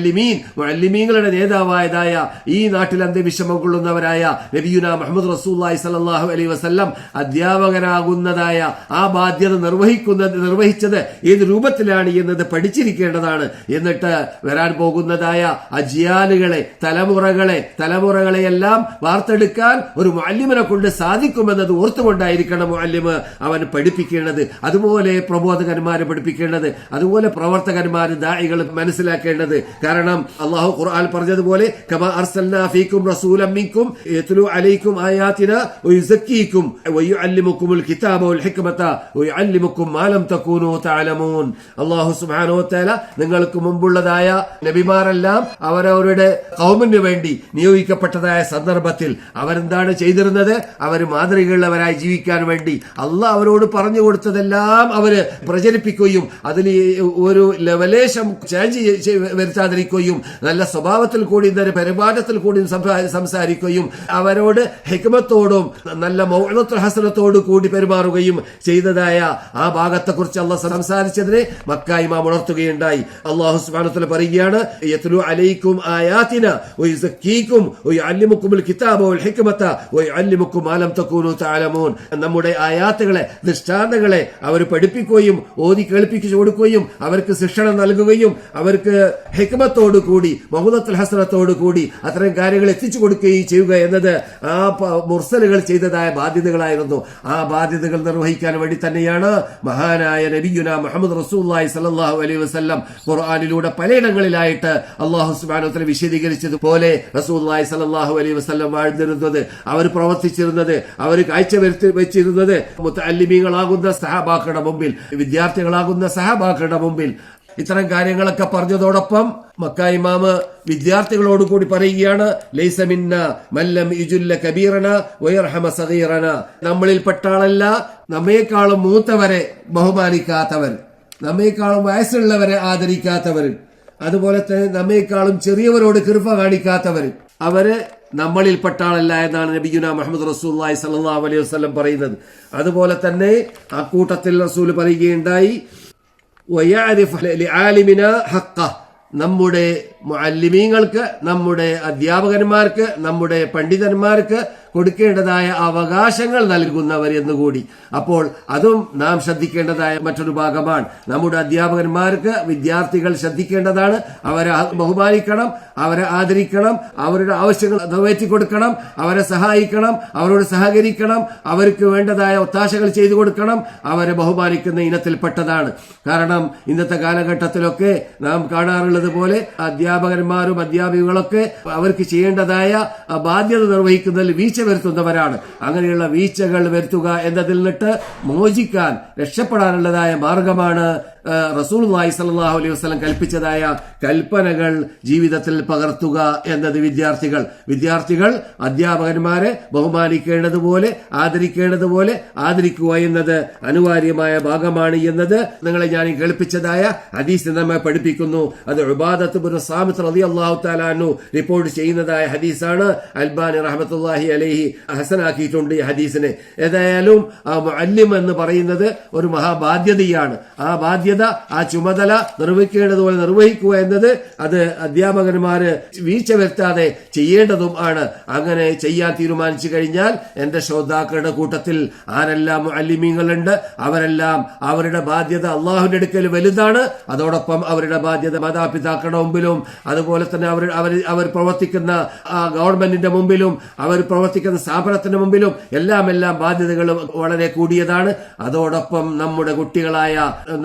മുഅല്ലിമീങ്ങളുടെ നേതാവായതായ ഈ നാട്ടിൽ അന്ത്യവിഷമം കൊള്ളുന്നവരായ നബിയുനാ മുഹമ്മദ് റസൂലുള്ളാഹി സ്വല്ലല്ലാഹു അലൈഹി വസല്ലം അധ്യാപകനാകുന്നതായ ആ ബാധ്യത നിർവഹിച്ചത് ഏത് രൂപത്തിലാണ് എന്നത് പഠിച്ചിരിക്കേണ്ടതാണ്. എന്നിട്ട് വരാൻ പോകുന്നതായ അജിയാലുകളെ തലമുറകളെയെല്ലാം വാർത്തെടുക്കാൻ ഒരു മുഅല്ലിമിനെ കൊണ്ട് സാധിക്കുമെന്നത് ഓർത്തുകൊണ്ടായിരിക്കണം മുഅല്ലിമ് അവൻ പഠിപ്പിക്കേണ്ടത്. അതുപോലെ പ്രബോധകന്മാരെ പഠിപ്പിക്കേണ്ടത്, അതുപോലെ പ്രവർത്തകന്മാർ ദാഇകൾ മനസ്സിലാക്കേണ്ടത്. കാരണം അല്ലാഹു ഖുർആൻ പറഞ്ഞതുപോലെ കമാ അർസൽനാ ഫീകും റസൂലൻ മിൻകും യത്ലു അലൈക്കും ആയാതിനാ വയുസക്കീകും വയുഅല്ലിമുകുമുൽ കിതാബ വൽ ഹിക്മത വയുഅല്ലിമുകും മാ ലം തകൂനൂ തഅലമൂൻ. അല്ലാഹു സുബ്ഹാനഹു വ തആല നിങ്ങൾക്ക് മുമ്പുള്ളതായ നബിമാരെല്ലാം അവരവരുടെ ഖൗമിന് വേണ്ടി നിയോഗിക്കപ്പെട്ടതായ സന്ദർഭത്തിൽ അവരെന്താണ് ചെയ്തിരുന്നത്? അവർ മാതൃകയുള്ളവരായി ജീവിക്കാൻ വേണ്ടി അള്ളാഹ് അവരോട് പറഞ്ഞു കൊടുത്തതെല്ലാം അവര് പ്രചരിപ്പിക്കുകയും അതിൽ ഒരു ലെവലേശം ചേഞ്ച് വരുത്താതിരിക്കുകയും നല്ല സ്വഭാവത്തിൽ കൂടി പരിപാലനത്തിൽ കൂടി സംസാരിക്കുകയും അവരോട് ഹിക്മത്തോടും നല്ല മൗഇദത്തുൽ ഹസനത്തോടു കൂടി പെരുമാറുകയും ചെയ്തതായ ആ ഭാഗത്തെക്കുറിച്ച് അള്ളാഹ് സംസാരിച്ചതിനെ മക്ക ഇമാം ഉണർത്തുകയുണ്ടായി. അള്ളാഹു സുബ്ഹാനഹു വ തആല പറയുകയാണ് യത്ലു അലൈക്കും ആയാതിനാ വയുസക്കീകും വയുഅല്ലിമുകുമുൽ കിതാബ വൽ ഹിക്മത വയുഅല്ലിമുകും മാ ലം തകൂനൂ തഅലമൂൻ. നമ്മുടെ ആയാത്തുകളെ, ദൃഷ്ടാന്തങ്ങളെ അവർ പഠിപ്പിക്കുകയും ഓതി കേൾപ്പിച്ചു കൊടുക്കുകയും അവർക്ക് ശിക്ഷണം നൽകുകയും അവർക്ക് ഹിക്മത്തോടു കൂടി മൗഇദത്തുൽ ഹസനത്തോടു കൂടി അത്തരം കാര്യങ്ങൾ എത്തിച്ചു കൊടുക്കുകയും ചെയ്യുക എന്നത് ആ മുർസലുകൾ ചെയ്തതായ ബാധ്യതകളായിരുന്നു. ആ ബാധ്യതകൾ നിർവഹിക്കാൻ വേണ്ടി തന്നെയാണ് മഹാനായ നബിയുനാ മുഹമ്മദ് റസൂലുള്ളാഹി സ്വല്ലല്ലാഹു അലൈഹി വസല്ലം ഖുർആനിലൂടെ പലയിടങ്ങളിലായിട്ട് അല്ലാഹു സുബ്ഹാനഹു വ തആല വിശദീകരിച്ചതുപോലെ റസൂലുള്ളാഹി സ്വല്ലല്ലാഹു അലൈഹി വസല്ലം വാഴ്ന്നിരുന്നത്, അവർ പ്രവർത്തിച്ചിരുന്നത്, അവർ കാഴ്ചവെച്ചിരുന്നത് മുതഅല്ലിമീങ്ങളാകുന്ന സഹാബാക്കളുടെ മുമ്പിൽ, വിദ്യാർത്ഥികളാകുന്ന സഹാബാക്കളുടെ മുമ്പിൽ. ഇത്തരം കാര്യങ്ങളൊക്കെ പറഞ്ഞതോടൊപ്പം മക്ക ഇമാമ് വിദ്യാർത്ഥികളോട് കൂടി പറയുകയാണ്, ലൈസ മിന്ന മല്ലം യുജുല്ല കബീറന വയർഹമ സഗീറന. നമ്മളിൽപ്പെട്ട ആളല്ല നമ്മേക്കാളും മൂത്തവരെ ബഹുമാനിക്കാത്തവർ, നമ്മേക്കാളും വയസ്സുള്ളവരെ ആദരിക്കാത്തവർ, അതുപോലെ തന്നെ നമ്മേക്കാളും ചെറിയവരോട് കൃപ കാണിക്കാത്തവർ, അവര് നമ്മളിൽപ്പെട്ട ആളല്ല എന്നാണ് നബിയുനാ മുഹമ്മദ് റസൂലുള്ളാഹി സ്വല്ലല്ലാഹു അലൈഹി വസല്ലം പറയുന്നത്. അതുപോലെ തന്നെ അക്കൂട്ടത്തിൽ റസൂൽ പറയുകയുണ്ടായി, വയഅരിഫ് ലിആലിമിനാ ഹഖ്ഖഹ്, നമ്മുടെ മുഅല്ലിമീങ്ങൾക്ക്, നമ്മുടെ അധ്യാപകന്മാർക്ക്, നമ്മുടെ പണ്ഡിതന്മാർക്ക് കൊടുക്കേണ്ടതായ അവകാശങ്ങൾ നൽകുന്നവർ എന്നുകൂടി. അപ്പോൾ അതും നാം ശ്രദ്ധിക്കേണ്ടതായ മറ്റൊരു ഭാഗമാണ്. നമ്മുടെ അധ്യാപകന്മാർക്ക് വിദ്യാർത്ഥികൾ ശ്രദ്ധിക്കേണ്ടതാണ്. അവരെ ബഹുമാനിക്കണം, അവരെ ആദരിക്കണം, അവരുടെ ആവശ്യങ്ങൾ നിറവേറ്റി കൊടുക്കണം, അവരെ സഹായിക്കണം, അവരോട് സഹകരിക്കണം, അവർക്ക് വേണ്ടതായ ഒത്താശകൾ ചെയ്തു കൊടുക്കണം. അവരെ ബഹുമാനിക്കുന്ന ഇനത്തിൽപ്പെട്ടതാണ്. കാരണം ഇന്നത്തെ കാലഘട്ടത്തിലൊക്കെ നാം കാണാറുള്ളത് പോലെ അധ്യാപകന്മാരും അധ്യാപികളൊക്കെ അവർക്ക് ചെയ്യേണ്ടതായ ബാധ്യത നിർവഹിക്കുന്നതിൽ വീഴ്ച വരുത്തുന്നവരാണ്. അങ്ങനെയുള്ള വീഴ്ചകൾ വരുത്തുക എന്നതിൽ നിന്നിട്ട് മോചിക്കാൻ, രക്ഷപ്പെടാനുള്ളതായ മാർഗമാണ് റസൂലുള്ളാഹി സ്വല്ലല്ലാഹു അലൈഹി വസല്ലം കൽപ്പിച്ചതായ കൽപ്പനകൾ ജീവിതത്തിൽ പകർത്തുക എന്നത്. വിദ്യാർത്ഥികൾ അധ്യാപകന്മാരെ ബഹുമാനിക്കേണ്ടതുപോലെ ആദരിക്കേണ്ടതുപോലെ ആദരിക്കുക എന്നത് അനിവാര്യമായ ഭാഗമാണ് എന്നത് നിങ്ങളെ ഞാൻ കേൾപ്പിച്ചതായ ഹദീസ് നമ്മെ പഠിപ്പിക്കുന്നു. അത് ഉബാദത്ത് ബിൻ സാമിത്ത് റളിയല്ലാഹു തആല അൻഹു റിപ്പോർട്ട് ചെയ്യുന്നതായ ഹദീസാണ്. അൽബാനി റഹ്മത്തുള്ളാഹി അലൈഹി ഹസനാക്കിയിട്ടുണ്ട് ഈ ഹദീസിനെ. ഏതായാലും മുഅല്ലിം എന്ന് പറയുന്നത് ഒരു മഹാബാധ്യതയാണ്. ആ ബാധ്യത ബാധ്യത, ആ ചുമതല നിർവഹിക്കേണ്ടതുപോലെ നിർവഹിക്കുക എന്നത് അത് അധ്യാപകന്മാര് വീഴ്ച വരുത്താതെ ചെയ്യേണ്ടതും ആണ്. അങ്ങനെ ചെയ്യാൻ തീരുമാനിച്ചു കഴിഞ്ഞാൽ എന്റെ ശ്രോതാക്കളുടെ കൂട്ടത്തിൽ ആരെല്ലാം മുഅല്ലിമീങ്ങളുണ്ട് അവരെല്ലാം അവരുടെ ബാധ്യത അള്ളാഹുവിന്റെ അടുക്കൽ വലുതാണ്. അതോടൊപ്പം അവരുടെ ബാധ്യത മാതാപിതാക്കളുടെ മുമ്പിലും അതുപോലെ തന്നെ അവർ പ്രവർത്തിക്കുന്ന ഗവൺമെന്റിന്റെ മുമ്പിലും അവർ പ്രവർത്തിക്കുന്ന സ്ഥാപനത്തിന്റെ മുമ്പിലും എല്ലാം ബാധ്യതകൾ വളരെ കൂടിയതാണ്. അതോടൊപ്പം നമ്മുടെ കുട്ടികളായ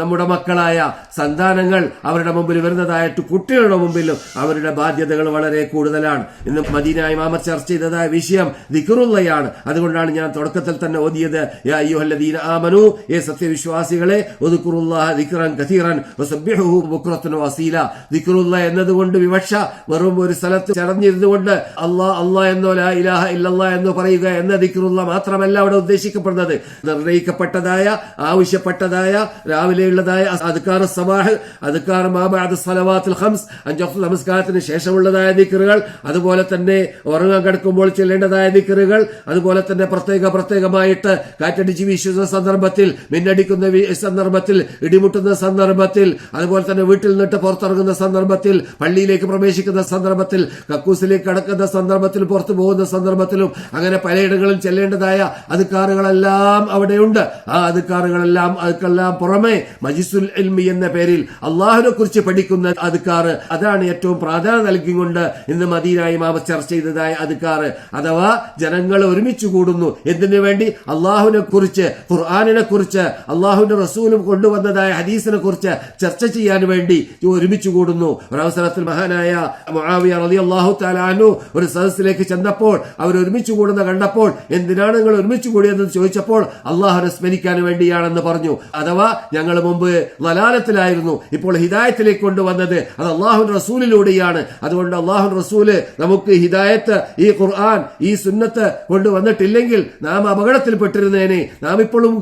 നമ്മുടെ മക്കളായ സന്താനങ്ങൾ അവരുടെ മുമ്പിൽ വരുന്നതായിട്ട് കുട്ടികളുടെ മുമ്പിലും അവരുടെ ബാധ്യതകൾ വളരെ കൂടുതലാണ്. ഇന്ന് മദീന ഇമാമത്ത് ചർച്ച ചെയ്തതായ വിഷയം ദിക്റുള്ളയാണ്. അതുകൊണ്ടാണ് ഞാൻ തുടക്കത്തിൽ തന്നെ ഓതിയത് യാ അയ്യുഹല്ലദീന ആമനൂ, സത്യവിശ്വാസികളെ ഉദ്കുറുല്ലാഹ ദിക്റൻ കസീറൻ വസബ്ബിഹുഹു ബുക്റത്തൻ വസീല. ദിക്റുള്ള എന്നതുകൊണ്ട് വിവക്ഷ വെറും ഒരു സ്ഥലത്ത് ചടഞ്ഞിരുന്നുകൊണ്ട് അല്ലാഹ് എന്നോ ലാ ഇലാഹ ഇല്ലല്ലാഹ് എന്നോ പറയുക എന്ന ദിക്റുള്ള മാത്രമല്ല അവിടെ ഉദ്ദേശിക്കപ്പെടുന്നത്. നിർണയിക്കപ്പെട്ടതായ ആവശ്യപ്പെട്ടതായ രാവിലെയുള്ളതായ അദ്കാർ സബാഹ്, അദ്കാർ മാ ബഅദ സ്വലവാത്തുൽ ഖംസ്, 5 വഖ്ത് നമസ്കാരത്തിന് ശേഷമുള്ളതായ ദിക്റുകൾ, അതുപോലെ തന്നെ ഉറങ്ങാൻ കിടക്കുമ്പോൾ ചെല്ലേണ്ടതായ ദിക്റുകൾ, അതുപോലെ തന്നെ പ്രത്യേകമായിട്ട് കാറ്റടിച്ച് വീശുന്ന സന്ദർഭത്തിൽ, മിന്നടിക്കുന്ന സന്ദർഭത്തിൽ, ഇടിമുട്ടുന്ന സന്ദർഭത്തിൽ, അതുപോലെ തന്നെ വീട്ടിൽ നിന്നിട്ട് പുറത്തിറങ്ങുന്ന സന്ദർഭത്തിൽ, പള്ളിയിലേക്ക് പ്രവേശിക്കുന്ന സന്ദർഭത്തിൽ, കക്കൂസിലേക്ക് കടക്കുന്ന സന്ദർഭത്തിൽ, പുറത്തു പോകുന്ന സന്ദർഭത്തിലും അങ്ങനെ പലയിടങ്ങളിൽ ചെല്ലേണ്ടതായ അദ്കാറുകളെല്ലാം അവിടെയുണ്ട്. ആ അദ്കാറുകളെല്ലാം പുറമെ മജ്ലിസുൽ ഇൽമി എന്ന പേരിൽ അള്ളാഹുവിനെ കുറിച്ച് പഠിക്കുന്ന അദ്കാർ, അതാണ് ഏറ്റവും പ്രാധാന്യം നൽകിക്കൊണ്ട് ഇന്ന് മദീന ഇമാമത്ത് ചർച്ച ചെയ്തതായ അദ്കാർ. അഥവാ ജനങ്ങൾ ഒരുമിച്ച് കൂടുന്നു എന്തിനു വേണ്ടി? അള്ളാഹുവിനെ കുറിച്ച്, ഖുർആനിനെ കുറിച്ച്, അള്ളാഹുവിന്റെ റസൂലും കൊണ്ടുവന്നതായ ഹദീസിനെ കുറിച്ച് ചർച്ച ചെയ്യാൻ വേണ്ടി ഒരുമിച്ച് കൂടുന്നു. ഒരവസരത്തിൽ മഹാനായ മുആവിയ റളിയല്ലാഹു തആല അൻഹു ഒരു സദസ്സിലേക്ക് ചെന്നപ്പോൾ അവർ ഒരുമിച്ച് കൂടുന്ന കണ്ടപ്പോൾ എന്തിനാണ് നിങ്ങൾ ഒരുമിച്ച് കൂടിയെന്ന് ചോദിച്ചപ്പോൾ അള്ളാഹുവിനെ സ്മരിക്കാൻ വേണ്ടിയാണെന്ന് പറഞ്ഞു. അഥവാ ഞങ്ങൾ മുമ്പ് ളലാലത്തിലായിരുന്നു, ഇപ്പോൾ ഹിദായത്തിലേക്ക് കൊണ്ടുവന്നത് അത് അള്ളാഹുവിന്റെ റസൂലിലൂടെയാണ്. അതുകൊണ്ട് അള്ളാഹുവിന്റെ റസൂല് നമുക്ക് ഹിദായത്ത്, ഈ ഖുർആൻ, ഈ സുന്നത്ത് കൊണ്ടുവന്നിട്ടില്ലെങ്കിൽ നാം അപകടത്തിൽപ്പെട്ടിരുന്നേനെ, നാം ഇപ്പോഴും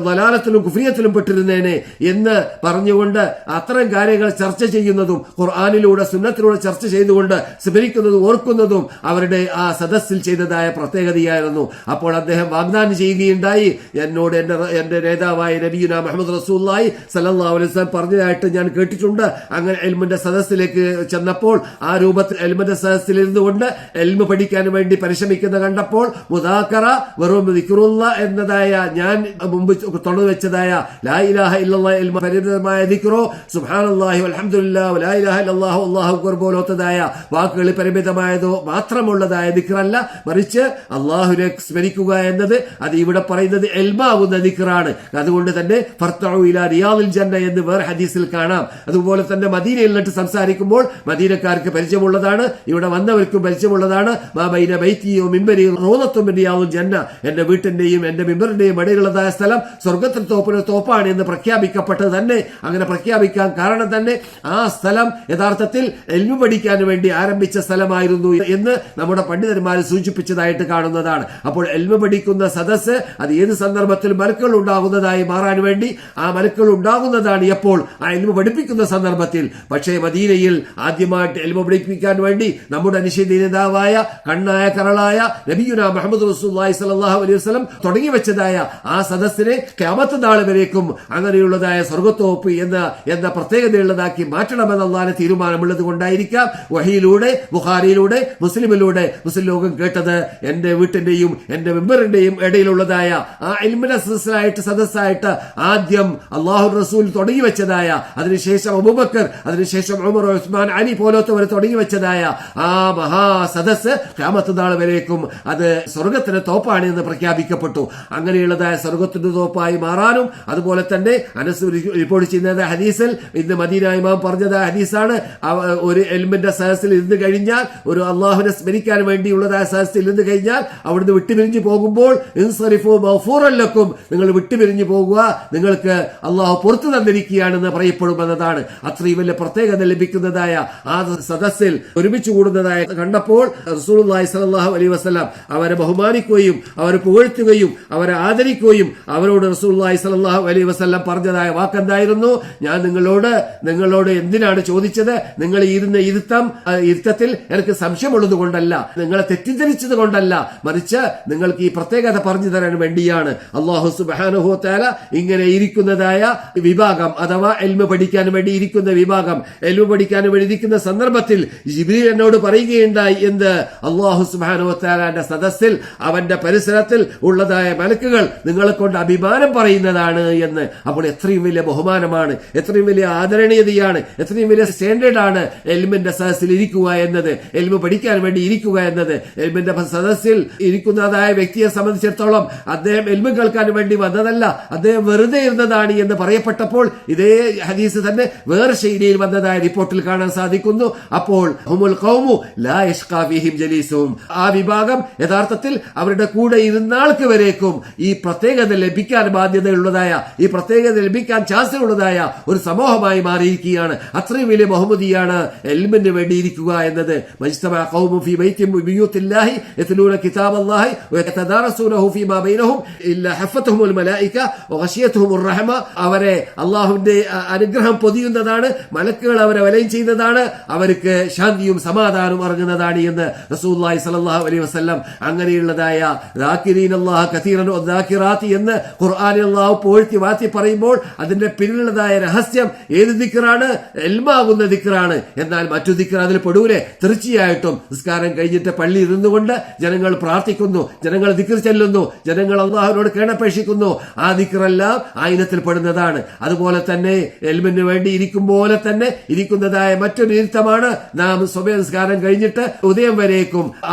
ളലാലത്തിലും കുഫ്രിയത്തിലും പെട്ടിരുന്നേനെ എന്ന് പറഞ്ഞുകൊണ്ട് അത്തരം കാര്യങ്ങൾ ചർച്ച ചെയ്യുന്നതും ഖുർആനിലൂടെ സുന്നത്തിലൂടെ ചർച്ച ചെയ്തുകൊണ്ട് സ്മരിക്കുന്നതും ഓർക്കുന്നതും അവരുടെ ആ സദസ്സിൽ ചെയ്തതായ പ്രത്യേകതയായിരുന്നു. അപ്പോൾ അദ്ദേഹം വാഗ്ദാനം ചെയ്യുകയുണ്ടായി, എന്നോട് എന്റെ നേതാവായ നബിയുന മുഹമ്മദ് റസൂലുള്ളാഹി സ്വല്ലല്ലാഹു അലൈഹി വസല്ലം പറഞ്ഞതായിട്ട് ഞാൻ കേട്ടിട്ടുണ്ട്. അങ്ങനെ എൽമിന്റെ സദസ്സിലേക്ക് ചെന്നപ്പോൾ ആ രൂപത്തിൽ എൽമിന്റെ സദസ്സിൽ ഇരുന്നുകൊണ്ട് എൽമ് പഠിക്കാൻ വേണ്ടി പരിശ്രമിക്കുന്ന കണ്ടപ്പോൾ മുദാക്കറ വെറും ദിക്റുള്ള എന്നതായ ഞാൻ മുമ്പ് തുടർന്നുവെച്ചതായ ലാ ഇലാഹ ഇല്ലല്ലാഹ് എൽമ പരിമിതമായ ദിക്റോ സുബ്ഹാനല്ലാഹി വൽഹംദുലില്ലാഹി വലാ ഇലാഹ ഇല്ലല്ലാഹു അല്ലാഹു അക്ബർ പോലത്തതായ വാക്കുകൾ പരിമിതമായതോ മാത്രമുള്ളതായ ദിക്റല്ല, മറിച്ച് അള്ളാഹുവിനെ സ്മരിക്കുക എന്നത് അത് ഇവിടെ പറയുന്നത് എൽമാവുന്ന ദിക്റാണ്. അതുകൊണ്ട് തന്നെ ഫർതഉ ഇലാ റിയാദിൽ ജന്ന എന്ന് വേറെ ഹദീസിൽ കാണാം. അതുപോലെ തന്നെ മദീനയിൽ നിന്നിട്ട് സംസാരിക്കുമ്പോൾ മദീനക്കാർക്ക് പരിചയമുള്ളതാണ്, ഇവിടെ വന്നവർക്കും പരിചയമുള്ളതാണ്. മാ ബൈന ബൈതിയോ മിമ്പരി റൗദത്തും മിൻ റിയാദിൽ ജന്ന, എന്റെ വീട്ടിന്റെയും എന്റെ മിമ്പറിന്റെയും ഇടയിലുള്ളതായ സ്ഥലം സ്വർഗ്ഗത്തിൽ തോപ്പാണ് എന്ന് പ്രഖ്യാപിക്കപ്പെട്ടത് തന്നെ. അങ്ങനെ പ്രഖ്യാപിക്കാൻ കാരണം തന്നെ ആ സ്ഥലം യഥാർത്ഥത്തിൽ എൽമു പഠിക്കാൻ വേണ്ടി ആരംഭിച്ച സ്ഥലമായിരുന്നു എന്ന് നമ്മുടെ പണ്ഡിതന്മാർ സൂചിപ്പിച്ചതായിട്ട് കാണുന്നതാണ്. അപ്പോൾ എൽമു പഠിക്കുന്ന സദസ്സ് അത് ഏത് സന്ദർഭത്തിൽ മലക്കുകൾ ഉണ്ടാകുന്നതായി മാറാൻ വേണ്ടി ആ മലക്കുകൾ ഉണ്ടാകുന്നതാണ് എപ്പോൾ? ആ എൽമു പഠിപ്പിക്കുന്ന സന്ദർഭത്തിൽ. പക്ഷേ മദീനയിൽ ആദ്യമായിട്ട് എൽമു പഠിപ്പിക്കാൻ വേണ്ടി നമ്മുടെ നിഷേധിതാവായ കണ്ണായ കരളായ നബിയുന മുഹമ്മദ് റസൂലുള്ളാഹി സ്വല്ലല്ലാഹു അലൈഹി വസല്ലം തുടങ്ങി വെച്ചതായ ആ സദസ്സിനെ ഖിയാമത്ത് നാൾ വരേക്കും അങ്ങനെയുള്ളതായ സ്വർഗ്ഗത്തോപ്പ് എന്ന പ്രത്യേകതയുള്ളതാക്കി മാറ്റണമെന്ന് അല്ലാഹുവിന്റെ തീരുമാനമുള്ളത് കൊണ്ടായിരിക്കാം വഹിയിലൂടെ, ബുഖാരിയിലൂടെ, മുസ്ലിമിലൂടെ മുസ്ലിം ലോകം കേട്ടത് എന്റെ വീട്ടിന്റെയും എന്റെ മെമ്പറിന്റെയും ഇടയിലുള്ളതായ ആ ഇൽമിന്റെ സദസ്സായിട്ട് ആദ്യം അള്ളാഹു റസൂൽ തുടങ്ങി വെച്ചതായ, അതിനുശേഷം അബൂബക്കർ, അതിനുശേഷം ഉമർ, ഉസ്മാൻ, അലി പോലത്തവർ തുടങ്ങി വെച്ചതായ ആ മഹാ സദസ് ഖിയാമത്ത് നാൾ വരേക്കും അത് സ്വർഗത്തിന്റെ തോപ്പാണ് എന്ന് പ്രഖ്യാപിക്കപ്പെട്ടു. അങ്ങനെയുള്ളതായ സ്വർഗത്തിന്റെ തോപ്പായി മാറാനും അതുപോലെ തന്നെ അനസ് റിപ്പോർട്ട് ചെയ്യുന്ന ഹദീസിൽ ഇന്ന് മദീന ഇമാം പറഞ്ഞതായ ഹദീസാണ്, ഒരു എൽമിന്റെ സദസ്സിൽ ഇരുന്ന് കഴിഞ്ഞാൽ, ഒരു അള്ളാഹുവിനെ സ്മരിക്കാൻ വേണ്ടിയുള്ളതായ സദസ്സിൽ ഇരുന്ന് കഴിഞ്ഞാൽ അവിടുന്ന് വിട്ടുപിരിഞ്ഞു പോകുമ്പോൾ ഇൻസറിഫു മഗ്ഫൂറൻ ലക്കും, നിങ്ങൾ വിട്ടുപിരിഞ്ഞു പോകുക, നിങ്ങൾക്ക് അള്ളാഹു പുറത്തു തന്നിരിക്കുകയാണെന്ന് പറയപ്പെടുമെന്നതാണ്. അത്രയും വലിയ പ്രത്യേകത ലഭിക്കുന്നതായ ആ സദസ്സിൽ ഒരുമിച്ച് കൂടുന്നതായ കണ്ടപ്പോൾ റസൂലുള്ളാഹി സ്വല്ലല്ലാഹു അലൈഹി വസല്ലം അവരെ ബഹുമാനിക്കുകയും അവരെ പുകഴ്ത്തുകയും അവരെ ആദരിക്കുകയും അവരോട് റസൂലുള്ളാഹി സ്വല്ലല്ലാഹു അലൈഹി വസല്ലം പറഞ്ഞതായ വാക്കെന്തായിരുന്നു? ഞാൻ നിങ്ങളോട് എന്തിനാണ് ചോദിച്ചത്? നിങ്ങൾ ഇരുന്ന ഇരുത്തത്തിൽ എനിക്ക് സംശയമുള്ളത് കൊണ്ടല്ല, നിങ്ങളെ തെറ്റിദ്ധരിച്ചത് കൊണ്ടല്ല, മറിച്ച് നിങ്ങൾക്ക് ഈ പ്രത്യേകത പറഞ്ഞു തരാൻ വേണ്ടിയാണ്. അല്ലാഹു സുബ്ഹാനഹു വ തആല ഇങ്ങനെ ഇരിക്കുന്നതായ വിഭാഗം അഥവാ എൽമ പഠിക്കാൻ വേണ്ടി ഇരിക്കുന്ന വിഭാഗം എൽമ പഠിക്കാൻ വേണ്ടി ഇരിക്കുന്ന സന്ദർഭത്തിൽ ജിബ്രീൽ എന്നോട് പറയുകയുണ്ടായി, എന്ത്? അല്ലാഹു സുബ്ഹാനഹു വ തആലയുടെ സദസ്സിൽ അവന്റെ പരിസരത്തിൽ ഉള്ളതായ മലക്കുകൾ നിങ്ങളെ കൊണ്ട് അഭിമാനം പറയുന്നതാണ് എന്ന്. അപ്പോൾ എത്രയും വലിയ ബഹുമാനമാണ്, എത്രയും വലിയ ആദരണീയതയാണ്, എത്രയും വലിയ സ്റ്റാൻഡേർഡ് ആണ് എൽമിന്റെ സദസ്സിൽ ഇരിക്കുക എന്നത്, എൽമ പഠിക്കാൻ വേണ്ടി ഇരിക്കുക എന്നത്. എൽമിന്റെ സദസ്സിൽ ഇരിക്കുന്നതായ വ്യക്തിയെ സംബന്ധിച്ചിടത്തോളം അദ്ദേഹം എൽമ കേൾക്കാൻ വേണ്ടി വന്നതല്ല, അദ്ദേഹം വെറുതെ ഇരുന്നതാണ് എന്ന് പറയപ്പെട്ടപ്പോൾ ഇതേ ഹദീസ് തന്നെ വേറെ ശൈലിയിൽ വന്നതായ റിപ്പോർട്ടിൽ കാണാൻ സാധിക്കുന്നു. അപ്പോൾ ഹുമുൽ ഖൗമു ലാ യഷ്ഖാ ഫീഹിം ജലീസുഹും, ആ വിഭാഗം യഥാർത്ഥത്തിൽ അവരുടെ കൂടെ ഇരുന്നാൾക്ക് വരേക്കും ഈ പ്രത്യേകത ലഭിക്കാൻ ബാധ്യതയുള്ളതായ, ഈ പ്രത്യേകത ലഭിക്കാൻ ചാൻസ് ഉള്ളതായ ഒരു സമൂഹമായി മാറിയിരിക്കുകയാണ്. അത്രയും വലിയ ബഹുമതിയാണ് എൽമിന് വേണ്ടി ഇരിക്കുക എന്നത്. മജ്തമഅ ഖൗമുൻ ഫീ ബൈത്തിൻ മിൻ ബുയൂത്തില്ലാഹി യത്ലൂന കിതാബല്ലാഹി വയതദാറസൂനഹു ഫീമാ ബൈനഹും ഇല്ലാ ഹഫത്തുഹുൽ മലായിക വഗശിയതുഹുർ റഹ്മ, അവരെ അല്ലാഹുവിന്റെ അനുഗ്രഹം പൊതിയുന്നതാണ്, മലക്കുകൾ അവരെ വലയം ചെയ്യുന്നതാണ്, അവർക്ക് ശാന്തിയും സമാധാനവും ഇറങ്ങുന്നതാണ് എന്ന് റസൂലുള്ളാഹി സ്വല്ലല്ലാഹു അലൈഹി വസല്ലം. അങ്ങനെയുള്ളതായ ദാകിരീനല്ലാഹ കതീറൻ വദാകിറാത്തി എന്ന് ഖുർആനിൽ അല്ലാഹു പോഴ്ത്തി വാഴ്ത്തി പറയുമ്പോൾ അതിന്റെ പിന്നിലുള്ളതായ രഹസ്യം ഏത് ദിക്റാണ്? എൽമാകുന്ന ദിക്റാണ്. എന്നാൽ മറ്റു ദിക്ർ അതിൽ പെടൂലെ? തീർച്ചയായിട്ടും നിസ്കാരം കഴിഞ്ഞിട്ട് പള്ളി ഇരുന്നുകൊണ്ട് ജനങ്ങൾ പ്രാർത്ഥിക്കുന്നു, ജനങ്ങൾ ദിക്ർ ചെല്ലുന്നു, ജനങ്ങൾ അല്ലാഹുവിനോട് കേണപേക്ഷിക്കുന്നു, ആ ദിക്റെല്ലാം ആ ഇനത്തിൽ പെടുന്നതാണ്. അതുപോലെ തന്നെ എൽമിന് വേണ്ടി ഇരിക്കുമ്പോലെ തന്നെ ഇരിക്കുന്നതായ മറ്റൊരു ഇരുത്തമാണ് നാം സുബഹി നിസ്കാരം കഴിഞ്ഞിട്ട് ഉദയം വരേക്കും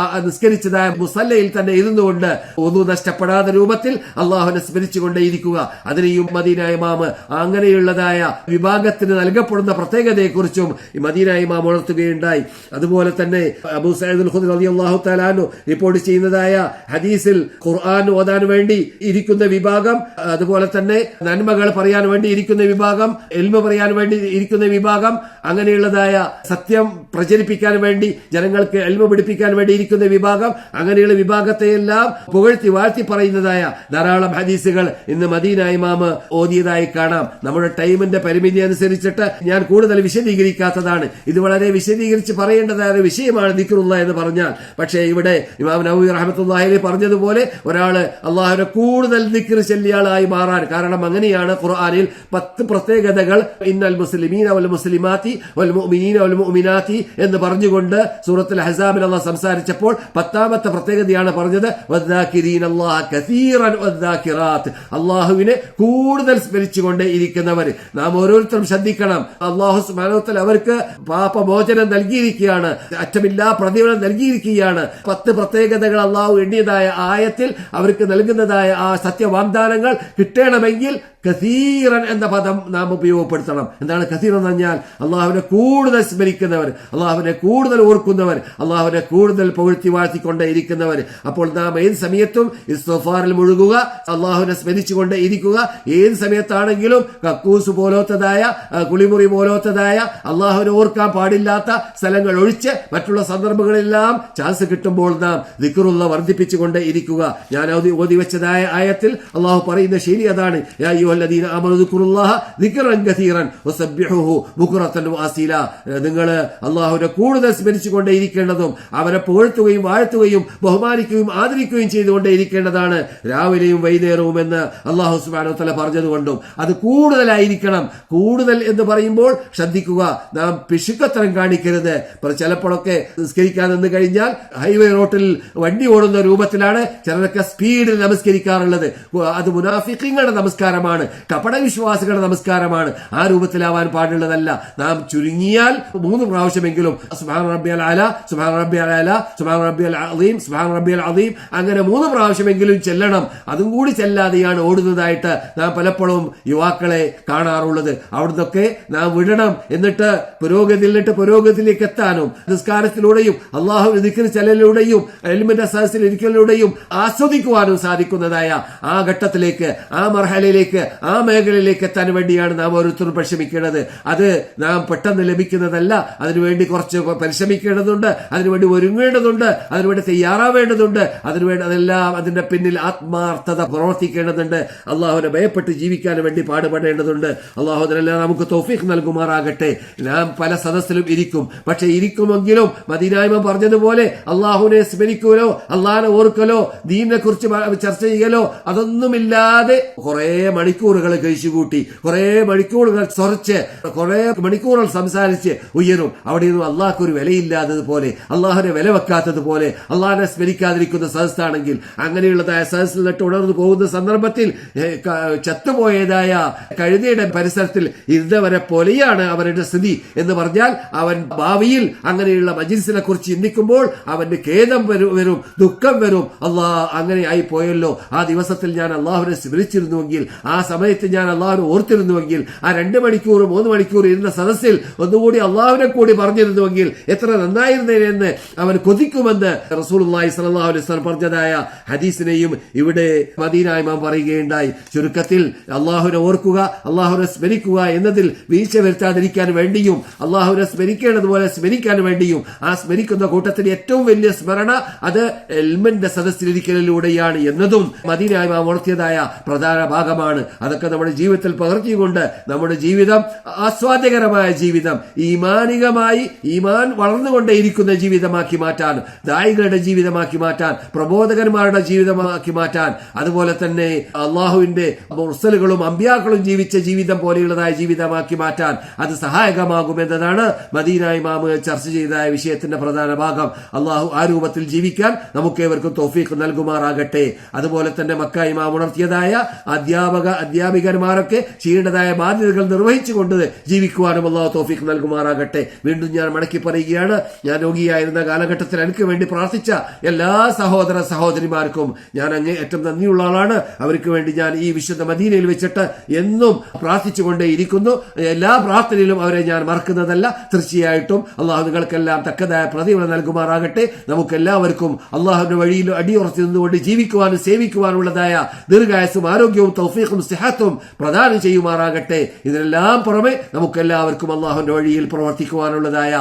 നിസ്കരിച്ചതായ മുസല്ലയിൽ തന്നെ ഇരുന്നുകൊണ്ട് ഒന്നു നഷ്ടപ്പെടാത്ത രൂപത്തിൽ അള്ളാഹുവിനെ സ്മരിച്ചുകൊണ്ടേയിരിക്കുക. അതിനെയും മദീന ഇമാമ് അങ്ങനെയുള്ളതായ വിഭാഗത്തിന് നൽകപ്പെടുന്ന പ്രത്യേകതയെക്കുറിച്ചും മദീന ഇമാം ഉണർത്തുകയുണ്ടായി. അതുപോലെ തന്നെ അബൂ സഈദ് അൽ ഖുദ്രി റളിയല്ലാഹു തആല അൻഹു റിപ്പോർട്ട് ചെയ്യുന്നതായ ഹദീസിൽ ഖുർആൻ ഓതാൻ വേണ്ടി ഇരിക്കുന്ന വിഭാഗം, അതുപോലെ തന്നെ നന്മകൾ പറയാൻ വേണ്ടി ഇരിക്കുന്ന വിഭാഗം, എൽമ പറയാൻ വേണ്ടി ഇരിക്കുന്ന വിഭാഗം, അങ്ങനെയുള്ളതായ സത്യം പ്രചരിപ്പിക്കാൻ വേണ്ടി ജനങ്ങൾക്ക് എൽമ പഠിപ്പിക്കാൻ വേണ്ടി ഇരിക്കുന്ന വിഭാഗം, അങ്ങനെയുള്ള വിഭാഗത്തെയെല്ലാം പുകഴ്ത്തി വാഴ്ത്തി പറയുന്നതായ ധാരാളം ഹദീസുകൾ ഇന്ന് മദീന ഇമാമ് ഓതിയതായി കാണാം. നമ്മുടെ ടൈമിന്റെ പരിമിതി അനുസരിച്ചിട്ട് ഞാൻ കൂടുതൽ വിശദീകരിക്കാത്തതാണ്. ഇത് വളരെ വിശദീകരിച്ച് പറയേണ്ടതായ ഒരു വിഷയമാണ് ദിക്റുല്ലാഹ് എന്ന് പറഞ്ഞാൽ. പക്ഷേ ഇവിടെ ഇമാം നവവി റഹ്മത്തുള്ളാഹി അലൈഹി പറഞ്ഞതുപോലെ ഒരാള് അള്ളാഹുവിനെ കൂടുതൽ ദിക്ർ ചൊല്ലിയാളായി മാറാൻ കാരണം അങ്ങനെയാണ്. ഖുർആനിൽ 10 പ്രത്യേകതകൾ ഇന്നൽ മുസ്ലിമീന വൽ മുസ്ലിമാത്തി വൽ മുഅ്മിനീന വൽ മുഅ്മിനാത്തി എന്ന് പറഞ്ഞുകൊണ്ട് സൂറത്തുൽ അഹ്സാബിൽ അല്ലാഹു സംസാരിച്ചപ്പോൾ 10ാമത്തെ പ്രത്യേകതയാണ് പറഞ്ഞത് വദ്ദാകിരീനല്ലാഹ കസീറൻ വദ്ദാകിറാത്ത്, അള്ളാഹുവിനെ കൂടുതൽ സ്മരിച്ചുകൊണ്ടേ ഇരിക്കുന്നവർ. നാം ഓരോരുത്തരും ശ്രദ്ധിക്കണം. അല്ലാഹു സുബ്ഹാനഹു വ തആല അവർക്ക് പാപമോചനം നൽകിയിരിക്കുകയാണ്, അറ്റമില്ലാ പ്രതിഫലം നൽകിയിരിക്കുകയാണ്. 10 പ്രത്യേകതകൾ അള്ളാഹു എണ്ണിയതായ ആയത്തിൽ അവർക്ക് നൽകുന്നതായ ആ സത്യവാഗ്ദാനങ്ങൾ കിട്ടണമെങ്കിൽ കസീറൻ എന്ന പദം നാം ഉപയോഗപ്പെടുത്തണം. എന്താണ് കസീറൻ എന്ന് പറഞ്ഞാൽ? അള്ളാഹുവിനെ കൂടുതൽ സ്മരിക്കുന്നവർ, അള്ളാഹുവിനെ കൂടുതൽ ഓർക്കുന്നവർ, അള്ളാഹുവിനെ കൂടുതൽ പുകഴ്ത്തി വാഴ്ത്തിക്കൊണ്ടേ ഇരിക്കുന്നവർ. അപ്പോൾ നാം ഏത് സമയത്തും ഇസ്തിഗ്ഫാറിൽ മുഴുകുക, അള്ളാഹുവിനെ സ്മരിച്ചുകൊണ്ടേ ഇരിക്കുക. ഏത് സമയത്താണെങ്കിലും കക്കൂസ് പോലത്തതായ, കുളിമുറി പോലത്തതായ, അള്ളാഹുവിനെ ഓർക്കാൻ പാടില്ലാത്ത സ്ഥലങ്ങൾ ഒഴിച്ച് മറ്റുള്ള സന്ദർഭങ്ങളെല്ലാം ചാൻസ് കിട്ടുമ്പോൾ നാം ദിക്റുള്ള വർദ്ധിപ്പിച്ചുകൊണ്ടേ ഇരിക്കുക. ഞാൻ ഓതി വെച്ചതായ ആയത്തിൽ അള്ളാഹു പറയുന്ന ശരി അതാണ്. യാ അയ്യുഹല്ലദീന ആമനൂ ദിക്റുല്ലാഹ ദിക്റൻ കസീറൻ വസബ്ബിഹൂഹു ബുക്റതൻ വഅസീല. നിങ്ങൾ അള്ളാഹുവിനെ കൂടുതൽ സ്മരിച്ചുകൊണ്ടേ ഇരിക്കേണ്ടതും അവനെ പുകഴ്ത്തുകയും വാഴ്ത്തുകയും ബഹുമാനിക്കുകയും ആദരിക്കുകയും ചെയ്തുകൊണ്ടേ ഇരിക്കേണ്ടതാണ് രാവിലെയും വൈകുന്നേരവും എന്ന് അള്ളാഹു സുബ്ഹാനഹു വ തആല പറഞ്ഞതുകൊണ്ടും അത് കൂടുതലായിരിക്കണം. കൂടുതൽ എന്ന് പറയുമ്പോൾ ശ്രദ്ധിക്കുക, നാം പിശുക്കത്തരം കാണിക്കരുത്. ചിലപ്പോഴൊക്കെ നിസ്കരിക്കാൻ നിന്ന് കഴിഞ്ഞാൽ ഹൈവേ റോട്ടിൽ വണ്ടി ഓടുന്ന രൂപത്തിലാണ് ചിലരൊക്കെ സ്പീഡിൽ നമസ്കരിക്കാറുള്ളത്. അത് മുനാഫിഖീങ്ങളുടെ നമസ്കാരമാണ്, കപടവിശ്വാസികളുടെ നമസ്കാരമാണ്. ആ രൂപത്തിലാവാൻ പാടുള്ളതല്ല. നാം ചുരുങ്ങിയാൽ 3 പ്രാവശ്യമെങ്കിലും സുബ്ഹാന റബ്ബിയൽ അലാ, സുബ്ഹാന റബ്ബിയൽ അലാ, സുബ്ഹാന റബ്ബിയൽ അളീം, സുബ്ഹാന റബ്ബിയൽ അളീം, അങ്ങനെ 3 പ്രാവശ്യമെങ്കിലും ചെല്ലണം. അതും കൂടി ചെല്ലാതെയാണ് ഓടുന്നതായിട്ട് നാം പലപ്പോഴും യുവാക്കളെ കാണാറുള്ളത്. അവിടുന്നൊക്കെ നാം വിടണം. എന്നിട്ട് പുരോഗതിയിലേക്ക് എത്താനും നിസ്കാരത്തിലൂടെയും അള്ളാഹു ദിക്ർ ചെല്ലലിലൂടെയും എൽമിന്റെ സദസ്സിൽ ഇരിക്കലിലൂടെയും ആസ്വദിക്കുവാനും സാധിക്കുന്നതായ ആ ഘട്ടത്തിലേക്ക്, ആ മർഹലയിലേക്ക്, ആ മേഖലയിലേക്ക് എത്താൻ വേണ്ടിയാണ് നാം ഓരോരുത്തരും പരിശ്രമിക്കേണ്ടത്. അത് നാം പെട്ടെന്ന് ലഭിക്കുന്നതല്ല. അതിനുവേണ്ടി കുറച്ച് പരിശ്രമിക്കേണ്ടതുണ്ട്, അതിനുവേണ്ടി ഒരുങ്ങേണ്ടതുണ്ട്, അതിനുവേണ്ടി തയ്യാറാവേണ്ടതുണ്ട്, അതിനുവേണ്ടി അതെല്ലാം അതിന്റെ പിന്നിൽ ആത്മാർത്ഥത പ്രവർത്തിക്കേണ്ടതുണ്ട്. അള്ളാഹുവിനെ ഭയപ്പെട്ട് ജീവിക്കാൻ വേണ്ടി പാടുപെടേണ്ടതുണ്ട്. അള്ളാഹു അതിനെല്ലാം നമുക്ക് തൗഫീഖ് നൽകുമാറാകട്ടെ. നാം പല സദസ്സിലും ഇരിക്കും, പക്ഷെ ഇരിക്കുമെങ്കിലും മദീന ഇമാം പറഞ്ഞതുപോലെ അള്ളാഹുവിനെ സ്മരിക്കലോ അള്ളാഹിനെ ഓർക്കലോ ദീനിനെ കുറിച്ച് ചർച്ച ചെയ്യലോ അതൊന്നുമില്ലാതെ കുറെ മണിക്കൂർ മണിക്കൂറുകൾ കഴിച്ചുകൂട്ടി, കുറെ മണിക്കൂറുകൾ സ്വറച്ച്, കുറെ മണിക്കൂറുകൾ സംസാരിച്ച് ഉയരും. അവിടെയൊന്നും അള്ളാഹ്ക്ക് ഒരു വിലയില്ലാത്തതുപോലെ, അള്ളാഹുനെ വില വെക്കാത്തതുപോലെ, അള്ളാഹിനെ സ്മരിക്കാതിരിക്കുന്ന സദസ്സാണെങ്കിൽ അങ്ങനെയുള്ളതായ സദസ്സിൽ നിന്നിട്ട് ഉണർന്നു പോകുന്ന സന്ദർഭത്തിൽ ചത്തുപോയതായ കഴുതയുടെ പരിസരത്തിൽ ഇരുന്നവരെ പോലെയാണ് അവരുടെ സ്ഥിതി എന്ന് പറഞ്ഞാൽ, അവൻ ഭാവിയിൽ അങ്ങനെയുള്ള മജ്‌ലിസിനെ കുറിച്ച് ചിന്തിക്കുമ്പോൾ അവന് ഖേദം വരും, ദുഃഖം വരും. അങ്ങനെ ആയി പോയല്ലോ, ആ ദിവസത്തിൽ ഞാൻ അള്ളാഹുവിനെ സ്മരിച്ചിരുന്നുവെങ്കിൽ, ആ സമയത്ത് ഞാൻ അള്ളാഹുവിനെ ഓർത്തിരുന്നുവെങ്കിൽ, ആ 2 മണിക്കൂർ 3 മണിക്കൂർ ഇരുന്ന സദസ്സിൽ ഒന്നുകൂടി അള്ളാഹുവിനെ കൂടി പറഞ്ഞിരുന്നുവെങ്കിൽ എത്ര നന്നായിരുന്നേനെന്ന് അവൻ കൊതിക്കുമെന്ന് റസൂലുള്ളാഹി സ്വല്ലല്ലാഹു അലൈഹി വസല്ലം പറഞ്ഞതായ ഹദീസിനെയും ഇവിടെ മദീന ഇമാം പറയുകയുണ്ടായി. ചുരുക്കത്തിൽ അള്ളാഹുവിനെ ഓർക്കുക, അള്ളാഹുവിനെ സ്മരിക്കുക എന്നതിൽ വീഴ്ച വരുത്താതിരിക്കാൻ വേണ്ടിയും, അള്ളാഹുവിനെ സ്മരിക്കേണ്ടതുപോലെ സ്മരിക്കാൻ വേണ്ടിയും, ആ സ്മരിക്കുന്ന കൂട്ടത്തിൽ ഏറ്റവും വലിയ സ്മരണ അത് ഇൽമിന്റെ സദസ്സിലിരിക്കലിലൂടെയാണ് എന്നതും മദീന ഇമാം ഉണർത്തിയതായ പ്രധാന ഭാഗമാണ്. അതൊക്കെ നമ്മുടെ ജീവിതത്തിൽ പകർത്തിക്കൊണ്ട് നമ്മുടെ ജീവിതം ആസ്വാദ്യകരമായ ജീവിതം, ഈമാനികമായി ഈമാൻ വളർന്നുകൊണ്ടേയിരിക്കുന്ന ജീവിതമാക്കി മാറ്റാൻ, ദായികളുടെ ജീവിതമാക്കി മാറ്റാൻ, പ്രബോധകന്മാരുടെ ജീവിതമാക്കി മാറ്റാൻ, അതുപോലെ തന്നെ അള്ളാഹുവിന്റെ മുർസലുകളും അമ്പിയാക്കളും ജീവിച്ച ജീവിതം പോലെയുള്ളതായ ജീവിതമാക്കി മാറ്റാൻ അത് സഹായകമാകുമെന്നതാണ് മദീന ഇമാം ചർച്ച ചെയ്തതായ വിഷയത്തിന്റെ പ്രധാന ഭാഗം. അള്ളാഹു ആ രൂപത്തിൽ ജീവിക്കാൻ നമുക്കേവർക്കും തൗഫീഖ് നൽകുമാറാകട്ടെ. അതുപോലെ തന്നെ മക്ക ഇമാം ഉണർത്തിയതായ അധ്യാപികന്മാരൊക്കെ ചെയ്യേണ്ടതായ ബാധ്യതകൾ നിർവഹിച്ചുകൊണ്ട് ജീവിക്കുവാനും അള്ളാഹു തൗഫീഖ് നൽകുമാറാകട്ടെ. വീണ്ടും ഞാൻ മടക്കി പറയുകയാണ്, ഞാൻ രോഗിയായിരുന്ന കാലഘട്ടത്തിൽ എനിക്ക് വേണ്ടി പ്രാർത്ഥിച്ച എല്ലാ സഹോദര സഹോദരിമാർക്കും ഞാൻ അങ്ങേയറ്റം നന്ദിയുള്ള ആളാണ്. അവർക്ക് വേണ്ടി ഞാൻ ഈ വിശുദ്ധ മദീനയിൽ വെച്ചിട്ട് എന്നും പ്രാർത്ഥിച്ചുകൊണ്ടേയിരിക്കുന്നു. എല്ലാ പ്രാർത്ഥനയിലും അവരെ ഞാൻ മറക്കുന്നതല്ല. തീർച്ചയായിട്ടും അള്ളാഹു നിങ്ങൾക്കെല്ലാം തക്കതായ പ്രതിഫലം നൽകുമാറാകട്ടെ. നമുക്കെല്ലാവർക്കും അള്ളാഹുവിന്റെ വഴിയിൽ അടിയുറച്ചു നിന്നുകൊണ്ട് ജീവിക്കുവാനും സേവിക്കുവാനുള്ളതായ ദീർഘായുസ്സും ആരോഗ്യവും തൗഫീഖും സിഹത്തും പ്രദാനം ചെയ്യുമാറാകട്ടെ. ഇതിനെല്ലാം പുറമെ നമുക്കെല്ലാവർക്കും അള്ളാഹുവിന്റെ വഴിയിൽ പ്രവർത്തിക്കുവാനുള്ളതായ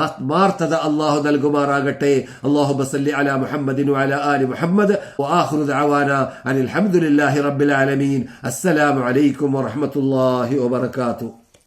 ആത്മാർത്ഥത അള്ളാഹു നൽകുമാറാകട്ടെ. അല്ലാഹുമ്മ സല്ലി അലാ മുഹമ്മദിൻ വഅലാ ആലി മുഹമ്മദ് വആഖിറു ദഅവാനാ അനിൽ ഹംദുലില്ലാഹി റബ്ബിൽ ആലമീൻ. അസ്സലാമു അലൈക്കും വറഹ്മത്തുള്ളാഹി വബറകാതുഹു.